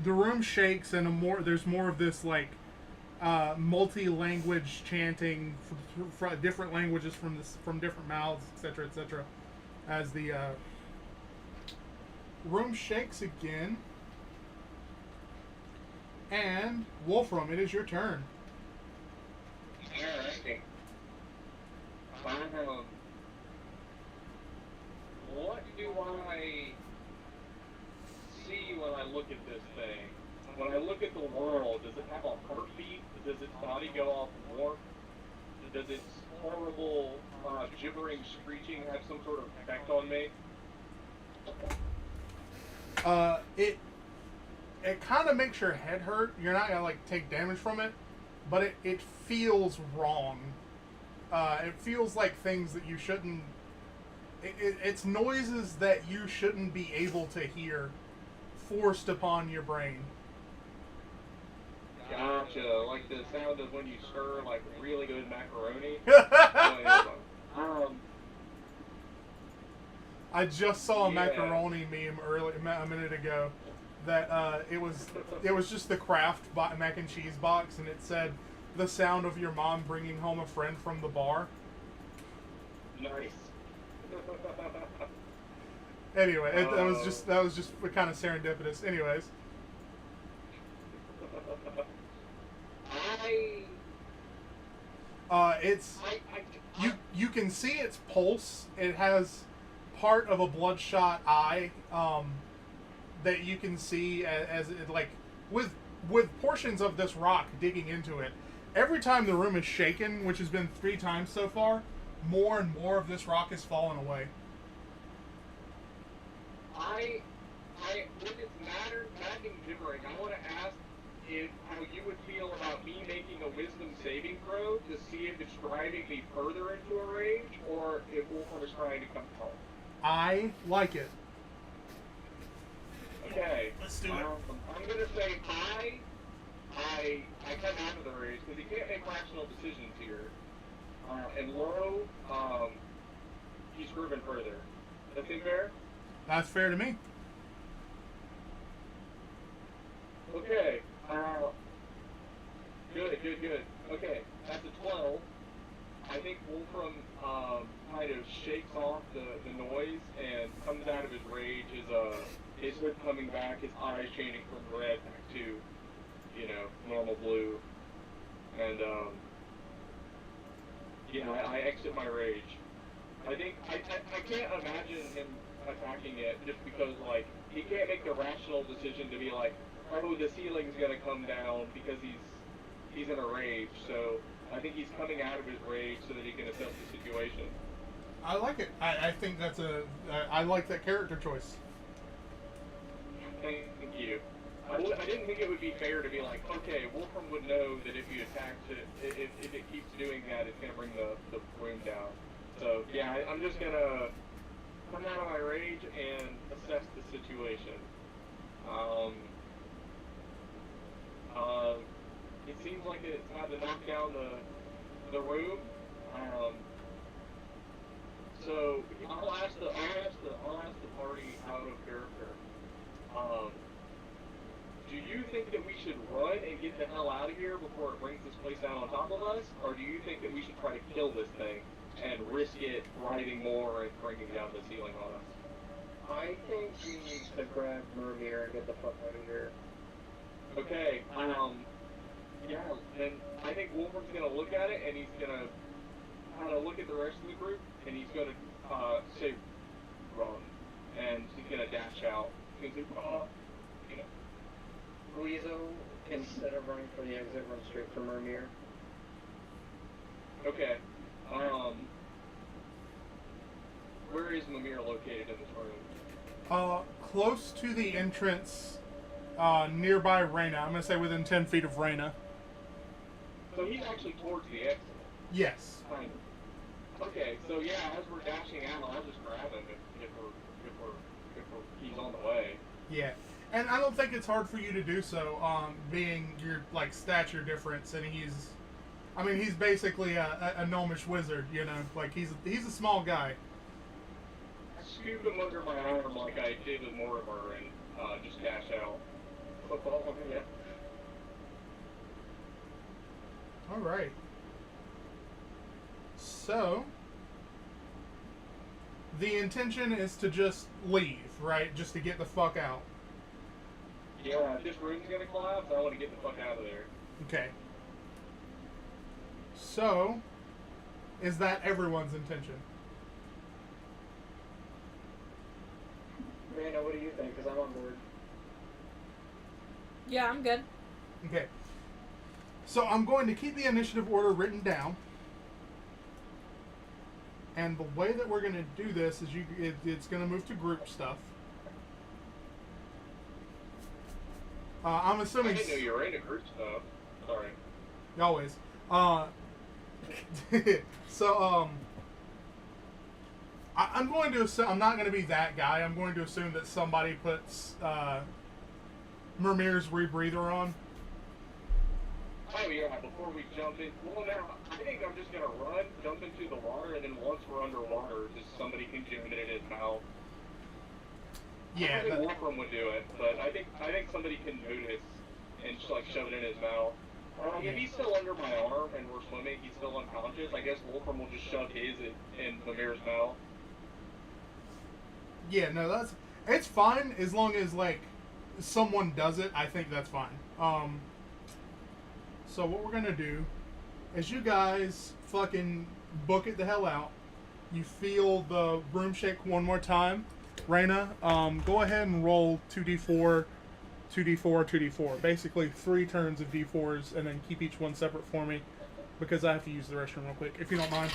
the room shakes, and there's more of this like multi-language chanting from different languages from different mouths, etc., etc. As the room shakes again. And Wolfram, it is your turn. Alright. What do I see when I look at this thing? When I look at the world, does it have a heartbeat? Does its body go off warp? Does its horrible gibbering screeching have some sort of effect on me? It kind of makes your head hurt. You're not gonna like take damage from it, but it feels wrong. It feels like things that you shouldn't. It's noises that you shouldn't be able to hear, forced upon your brain. Gotcha, like the sound of when you stir like really good macaroni. I just saw a macaroni meme a minute ago. That it was just the Kraft mac and cheese box, and it said the sound of your mom bringing home a friend from the bar. Nice. Anyway, that was just kind of serendipitous. Anyways, you can see its pulse. It has part of a bloodshot eye that you can see as it, like with portions of this rock digging into it. Every time the room is shaken, which has been 3 times so far, more and more of this rock has fallen away. With its maddening gibbering, I want to ask how you would feel about me making a wisdom saving throw to see if it's driving me further into a rage, or if Wolfram is trying to come home. I like it. Okay. Let's do it. I'm going to say I come out of the rage, because he can't make rational decisions here. And low, he's driven further. That seem fair? That's fair to me. Okay. Good. Okay, that's a 12. I think Wolfram kind of shakes off the noise and comes out of his rage. His hood coming back, his eyes changing from red back to, normal blue. And I exit my rage. I think I can't imagine him attacking it just because he can't make the rational decision to be like, oh, the ceiling's gonna come down because he's in a rage. So I think he's coming out of his rage so that he can assess the situation. I like it. I think that's I like that character choice. Thank you. I didn't think it would be fair to be like, okay, Wolfram would know that if you attack it, if it keeps doing that, it's gonna bring the room down. So yeah, I'm just gonna come out of my rage and assess the situation. It seems like it's had to knock down the room. So I'll ask the party out of character. Do you think that we should run and get the hell out of here before it brings this place down on top of us, or do you think that we should try to kill this thing and risk it driving more and bringing down the ceiling on us? I think we need to grab Mermir and get the fuck out of here. Okay, yeah, and I think Wolfram's gonna look at it, and he's gonna kind of look at the rest of the group, and he's gonna say, run, and he's gonna dash out. He's gonna say, Guizo, instead of running for the exit, run straight for Mermir. Okay, where is Mimir located in this room? Close to the entrance, nearby Reyna. I'm gonna say within 10 feet of Reyna. So he's actually towards the exit. Yes. Kind of. Okay, so yeah, as we're dashing out, I'll just grab him if he's on the way. Yeah. And I don't think it's hard for you to do so, being your like stature difference, and he's basically a gnomish wizard, you know, like he's a small guy. Scoop him under my arm like I did with Mortimer and just dash out. Football, yeah. All right. So the intention is to just leave, right? Just to get the fuck out. Yeah, if this room's gonna collapse, I want to get the fuck out of there. Okay. So, is that everyone's intention? Marina, what do you think? Because I'm on board. Yeah, I'm good. Okay. So I'm going to keep the initiative order written down. And the way that we're going to do this is it's going to move to group stuff. I'm I assuming... didn't know you were into group stuff. Sorry. Always. I'm going to assume... I'm not going to be that guy. I'm going to assume that somebody puts Mirmir's rebreather on. Oh yeah, before we jump in, well now, I think I'm just gonna run, jump into the water, and then once we're underwater, just somebody can jam it in his mouth. Yeah. I think Wolfram would do it, but I think somebody can notice and just like shove it in his mouth. If he's still under my arm and we're swimming, he's still unconscious, I guess Wolfram will just shove his in Mimir's mouth. Yeah, no, it's fine as long as like someone does it. I think that's fine. So what we're gonna do is you guys fucking book it the hell out. You feel the broom shake one more time. Raina, go ahead and roll 2d4, 2d4, 2d4. Basically 3 turns of d4s, and then keep each one separate for me because I have to use the restroom real quick, if you don't mind.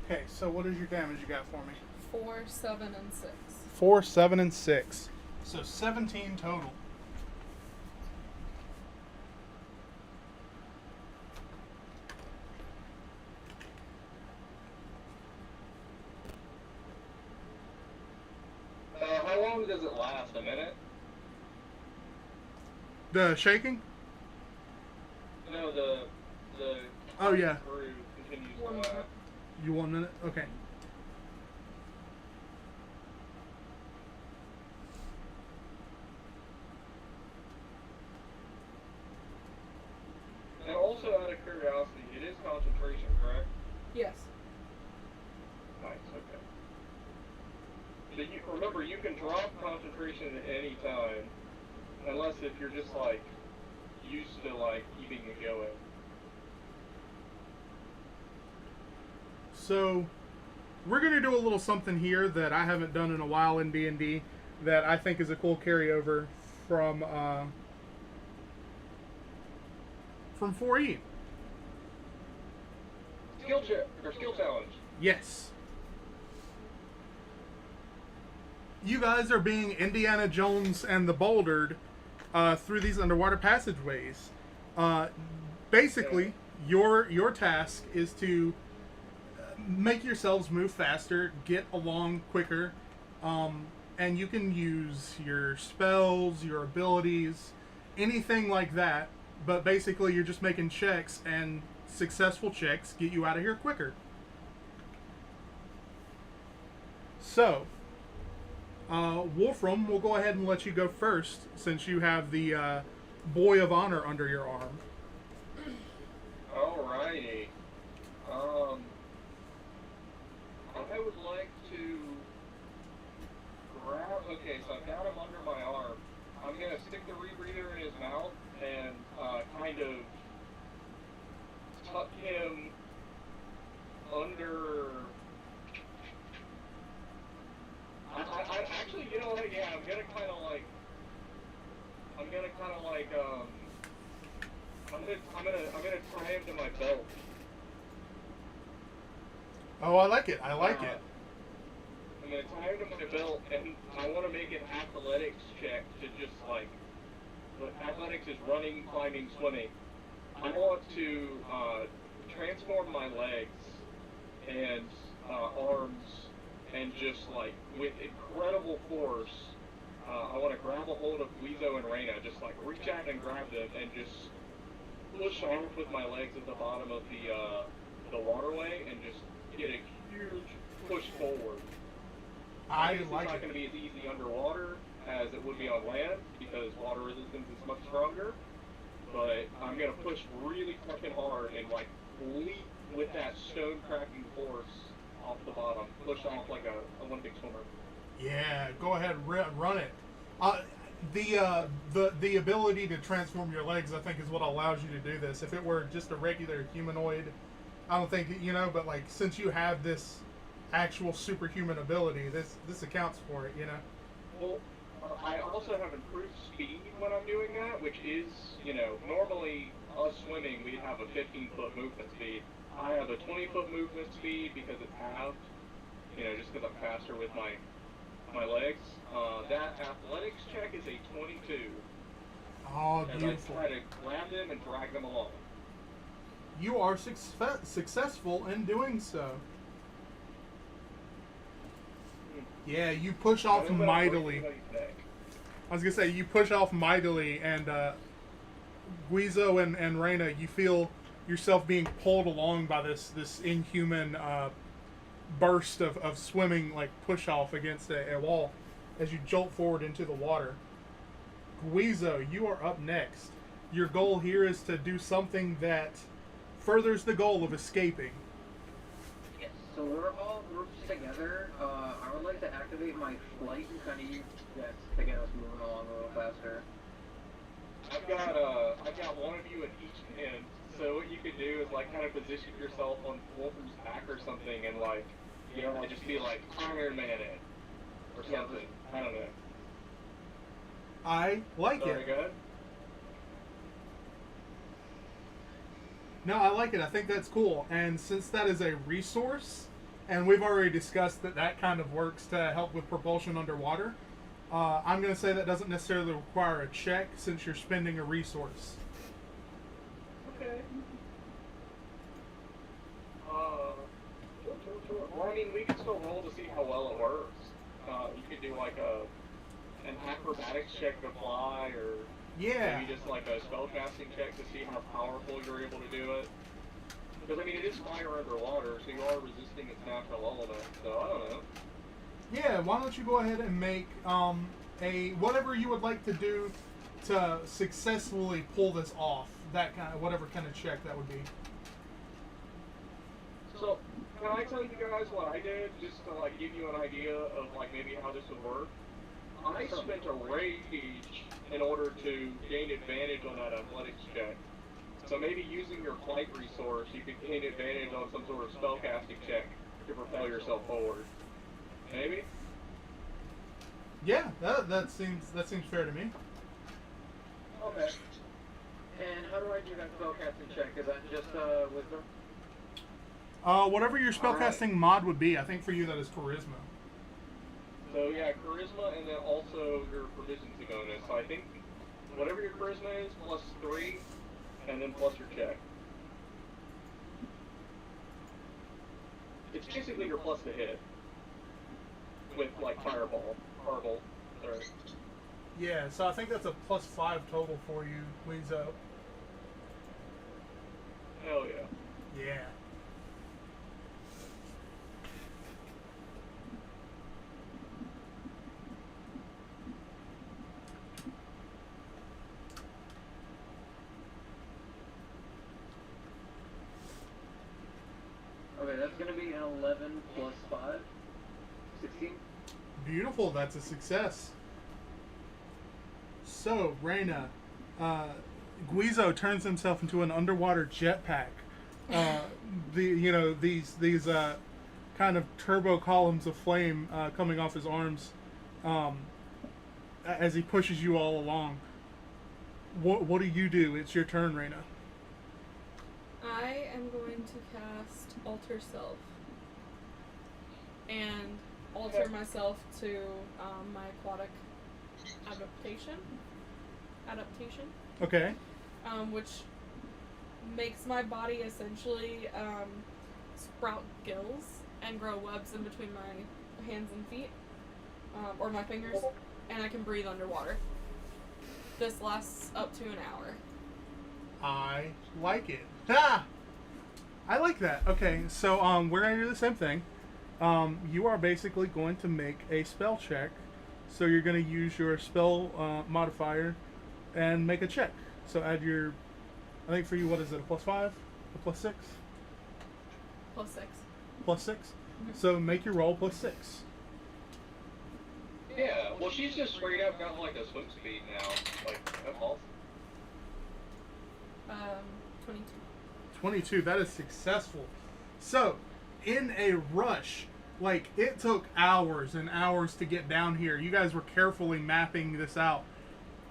Okay, so what is your damage you got for me? 4, 7, and 6. 4, 7, and 6. So 17 total. How long does it last? A minute? The shaking? No, the Oh, yeah. crew continues 1 to minute. last. You 1 minute? Okay. And also, out of curiosity, it is concentration, correct? Yes. Nice, okay. So you, remember, you can drop concentration at any time, unless if you're just, like, used to, like, keeping it going. So, we're going to do a little something here that I haven't done in a while in D&D that I think is a cool carryover from 4E. Skill challenge. Yes. You guys are being Indiana Jones and the Bouldered through these underwater passageways. Basically, your task is to make yourselves move faster, get along quicker, and you can use your spells, your abilities, anything like that. But basically, you're just making checks, and successful checks get you out of here quicker. So, Wolfram, we'll go ahead and let you go first since you have the Boy of Honor under your arm. Alrighty. I would like to grab. Okay, so I've got him under my arm. I'm gonna stick the rebreather in his mouth and kind of tuck him under. I actually, you know what? Yeah, I'm gonna kind of like. I'm gonna tie him to my belt. Oh, I like it. I like it. I'm gonna tie him to my belt, and I want to make an athletics check to just like. But athletics is running, climbing, swimming. I want to transform my legs and arms, and just like with incredible force, I want to grab a hold of Guizo and Reyna, just like reach out and grab them, and just push off with my legs at the bottom of the waterway, and just get a huge push forward. I like It's not it. going to be as easy underwater as it would be on land because water resistance is much stronger. But I'm going to push really fucking hard and like leap with that stone cracking force off the bottom, push off like a Olympic swimmer. Yeah, go ahead, run it. The ability to transform your legs, I think, is what allows you to do this. If it were just a regular humanoid, I don't think, you know, but like since you have this actual superhuman ability, this accounts for it, you know. Well, I also have improved speed when I'm doing that, which is, you know, normally us swimming, we have a 15-foot movement speed. I have a 20-foot movement speed because it's halved, you know, just because I'm faster with my legs. That athletics check is a 22. Oh, And beautiful. I try to grab them and drag them along. You are successful in doing so. Yeah, you push off mightily. I was gonna say you push off mightily, and Guizo and Reyna, you feel yourself being pulled along by this inhuman burst of swimming, like push off against a wall as you jolt forward into the water. Guizo, you are up next. Your goal here is to do something that furthers the goal of escaping. Yes, so we're all grouped together. I would like to activate my flight and kind of use that to get us moving along a little faster. I've got one of you at each end. So what you could do is like kind of position yourself on Wolfram's back or something, and like, you know, just be like Iron Man it or something. I don't know. I like Very it. good. No, I like it. I think that's cool. And since that is a resource, and we've already discussed that kind of works to help with propulsion underwater, I'm going to say that doesn't necessarily require a check since you're spending a resource. Okay. Well, I mean, we can still roll to see how well it works. You could do like an acrobatics check to fly, or Yeah. maybe just like a spellcasting check to see how powerful you're able to do it. Because I mean, it is fire underwater, so you are resisting its natural element. So I don't know. Yeah, why don't you go ahead and make a whatever you would like to do to successfully pull this off. That kind of whatever kind of check that would be. So, can I tell you guys what I did, just to like give you an idea of like maybe how this would work? I spent a rage in order to gain advantage on that athletics check. So maybe using your flight resource, you could gain advantage on some sort of spellcasting check to propel yourself forward. Maybe? Yeah, that seems fair to me. Okay. And how do I do that spellcasting check? Is that just wisdom? Whatever your spellcasting mod would be, I think for you that is charisma. So yeah, charisma, and then also your proficiency bonus. So I think whatever your charisma is, plus 3, and then plus your check. It's basically your plus to hit. With like fireball. Sorry. Yeah, so I think that's a +5 total for you, Guizo. Hell yeah. Yeah. Okay, that's gonna be an 11 plus 5. 16. Beautiful. That's a success. So, Reyna, Guizo turns himself into an underwater jetpack. These kind of turbo columns of flame coming off his arms as he pushes you all along. What do you do? It's your turn, Reyna. I am going to cast Alter Self and alter myself to my aquatic adaptation, Okay. which makes my body essentially sprout gills and grow webs in between my hands and feet, or my fingers, and I can breathe underwater. This lasts up to an hour. I like it. Ha! I like that. Okay, so we're gonna do the same thing. You are basically going to make a spell check. So you're gonna use your spell modifier and make a check. So add your, I think for you, what is it? A +5, a +6, +6. +6. So make your roll +6. Yeah, well, she's just straight up got like a swim speed now. Like, that's awesome. 22. 22. That is successful. So, in a rush, like it took hours and hours to get down here. You guys were carefully mapping this out.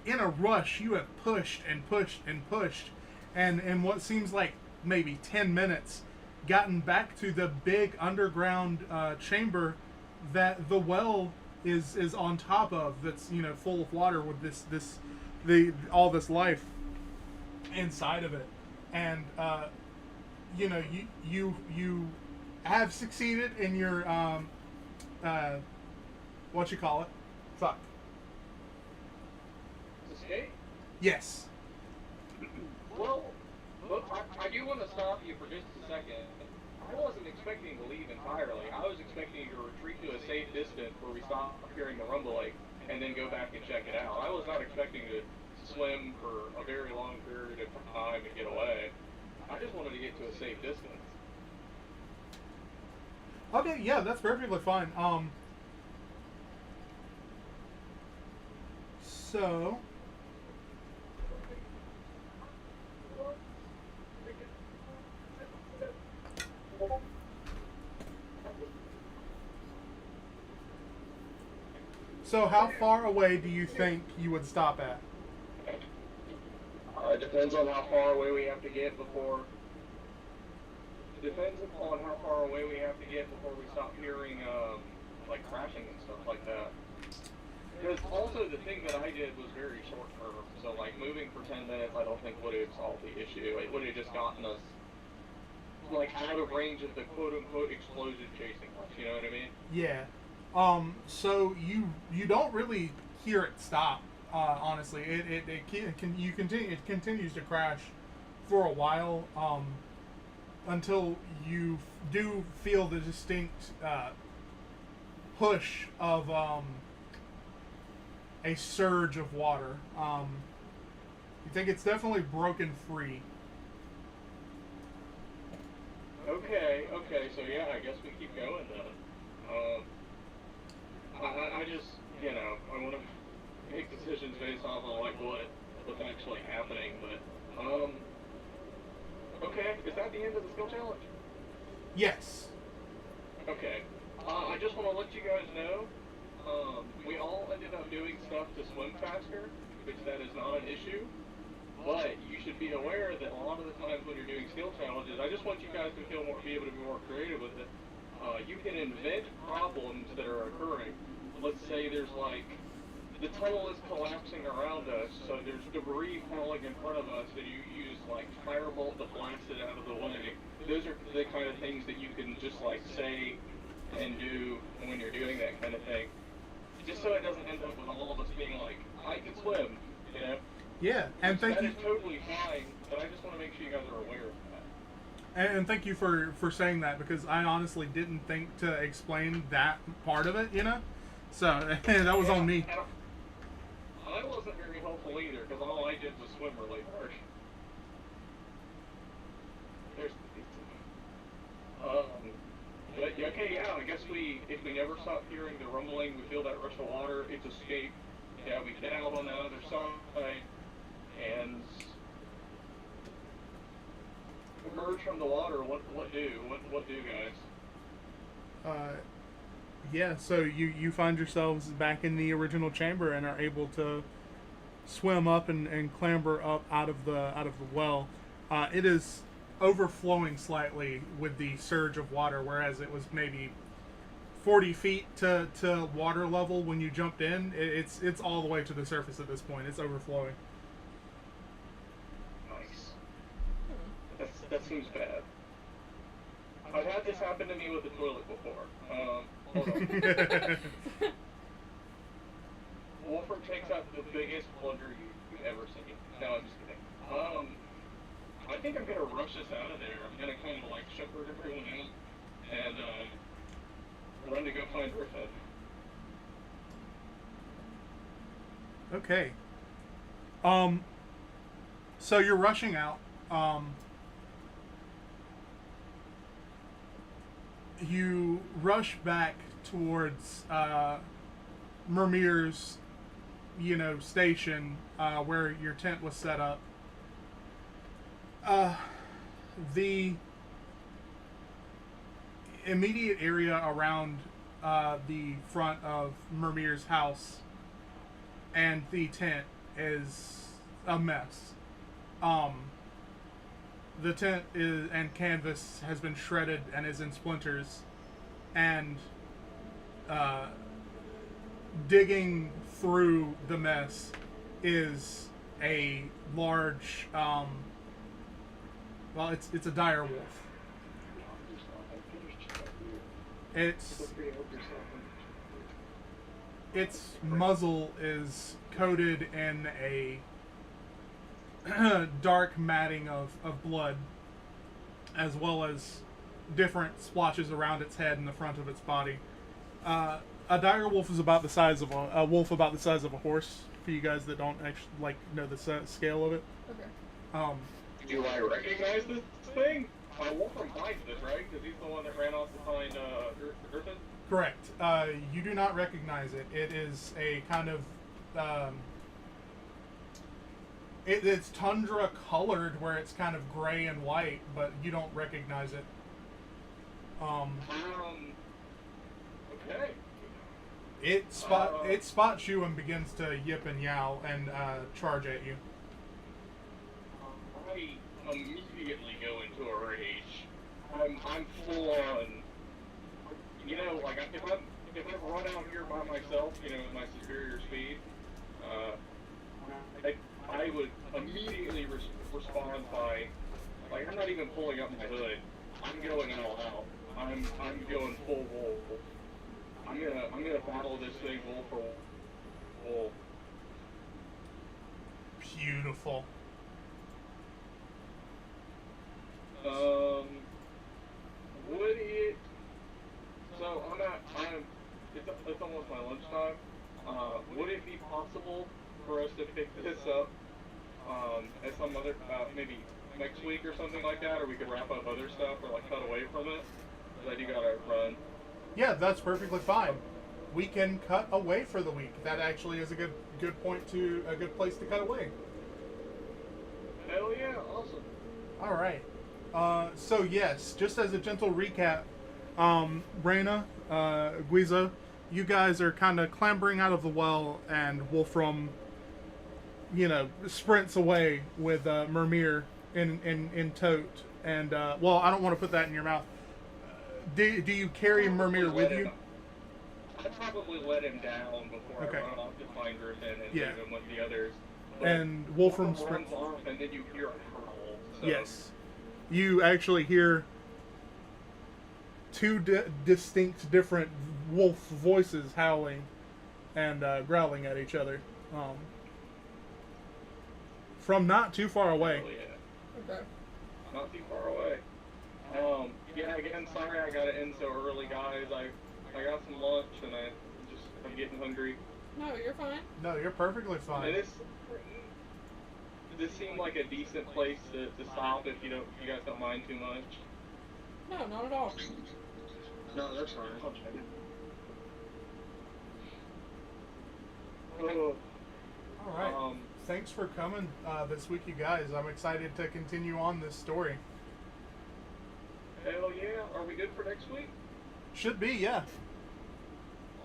In a rush, you have pushed and pushed and pushed, and in what seems like maybe 10 minutes, gotten back to the big underground chamber that the well is on top of. That's full of water with all this life inside of it, and you have succeeded in your what you call it? Fuck. Escape? Yes. Well, look, I do want to stop you for just a second. I wasn't expecting to leave entirely. I was expecting you to retreat to a safe distance where we stop hearing the rumbling and then go back and check it out. I was not expecting to swim for a very long period of time and get away. I just wanted to get to a safe distance. Okay, yeah, that's perfectly fine. So how far away do you think you would stop at? It depends on how far away we have to get before. It depends upon how far away we have to get before we stop hearing, like crashing and stuff like that. Because also the thing that I did was very short term, so like moving for 10 minutes I don't think would have solved the issue. It would have just gotten us like out of range of the quote unquote explosion chasing us, you know what I mean? Yeah. So you don't really hear it stop. Honestly, it continues to crash for a while until you do feel the distinct push of a surge of water. You think it's definitely broken free. Okay, so yeah, I guess we keep going then. I just, I want to make decisions based off of like what's actually happening, but okay, is that the end of the skill challenge? Yes. Okay. I just want to let you guys know, we all ended up doing stuff to swim faster, which that is not an issue, but you should be aware that a lot of the times when you're doing skill challenges, I just want you guys to be able to be more creative with it. You can invent problems that are occurring. Let's say there's like, the tunnel is collapsing around us, so there's debris falling in front of us, and you use like firebolt to blast it out of the way. Those are the kind of things that you can just like say and do when you're doing that kind of thing. Just so it doesn't end up with all of us being like, I can swim, Yeah, and thank you. That is totally fine, but I just want to make sure you guys are aware of that. And thank you for saying that, because I honestly didn't think to explain that part of it, So that was on me. I wasn't very helpful either, because all I did was swim really hard. There's guess if we never stop hearing the rumbling, we feel that rush of water, it's escape. Yeah, we get out on the other side and emerge from the water. What do? What do, guys? Yeah, so you find yourselves back in the original chamber and are able to swim up and clamber up out of the well. It is overflowing slightly with the surge of water, whereas it was maybe 40 feet to water level when you jumped in. It's all the way to the surface at this point. It's overflowing. Nice. That seems bad. I've had this happen to me with the toilet before. Hold on. Wolfram takes out the biggest blunder you've ever seen. No, I'm just kidding. I think I'm gonna rush this out of there. I'm gonna kind of like shepherd everyone out and run to go find Earthhead. Okay. So you're rushing out. You rush back towards Mermir's, station where your tent was set up. The immediate area around the front of Mermir's house and the tent is a mess. The tent and canvas has been shredded and is in splinters, and digging through the mess is a large, it's a dire wolf. Its muzzle is coated in a dark matting of blood, as well as different splotches around its head and the front of its body. A dire wolf is about the size of a wolf about the size of a horse. For you guys that don't actually know the scale of it. Okay. Do I recognize this thing? Wolfram finds this, right? Because he's the one that ran off to find Earthhead? Correct. You do not recognize it. It is a kind of it's tundra colored, where it's kind of gray and white, but you don't recognize it. Okay. It spots you and begins to yip and yowl and charge at you. I immediately go into a rage. I'm full on. Like if I run out here by myself, with my superior speed, I would immediately respond by, I'm not even pulling up my hood. I'm going all out. I'm going full wolf. I'm gonna battle this thing wolf for wolf. Beautiful. Would it? So it's almost my lunchtime. Would it be possible for us to pick this up at some other, maybe next week or something like that, or we could wrap up other stuff or cut away from it? Because I do gotta run. Yeah, that's perfectly fine. We can cut away for the week. That actually is a good point to a good place to cut away. Hell yeah, awesome. All right. So yes, just as a gentle recap, Reyna, Guiza, you guys are kind of clambering out of the well, and Wolfram, sprints away with Mermir in tote. And well, I don't want to put that in your mouth. Do you carry Mermir with you? I'd probably let him down before I run off to find Griffin and leave him with the others. But and Wolfram runs off, and then you hear a howl. So. Yes. You actually hear two distinct different wolf voices howling and growling at each other from not too far away. Oh, yeah. Okay. Not too far away. Yeah, again, sorry I got to end so early, guys. I got some lunch, and I'm getting hungry. No, you're fine. No, you're perfectly fine. This seemed like a decent place to stop if you guys don't mind too much. No, not at all. No, that's fine. Oh, All right. Thanks for coming this week, you guys. I'm excited to continue on this story. hell yeah. Are we good for next week? Should be, yeah.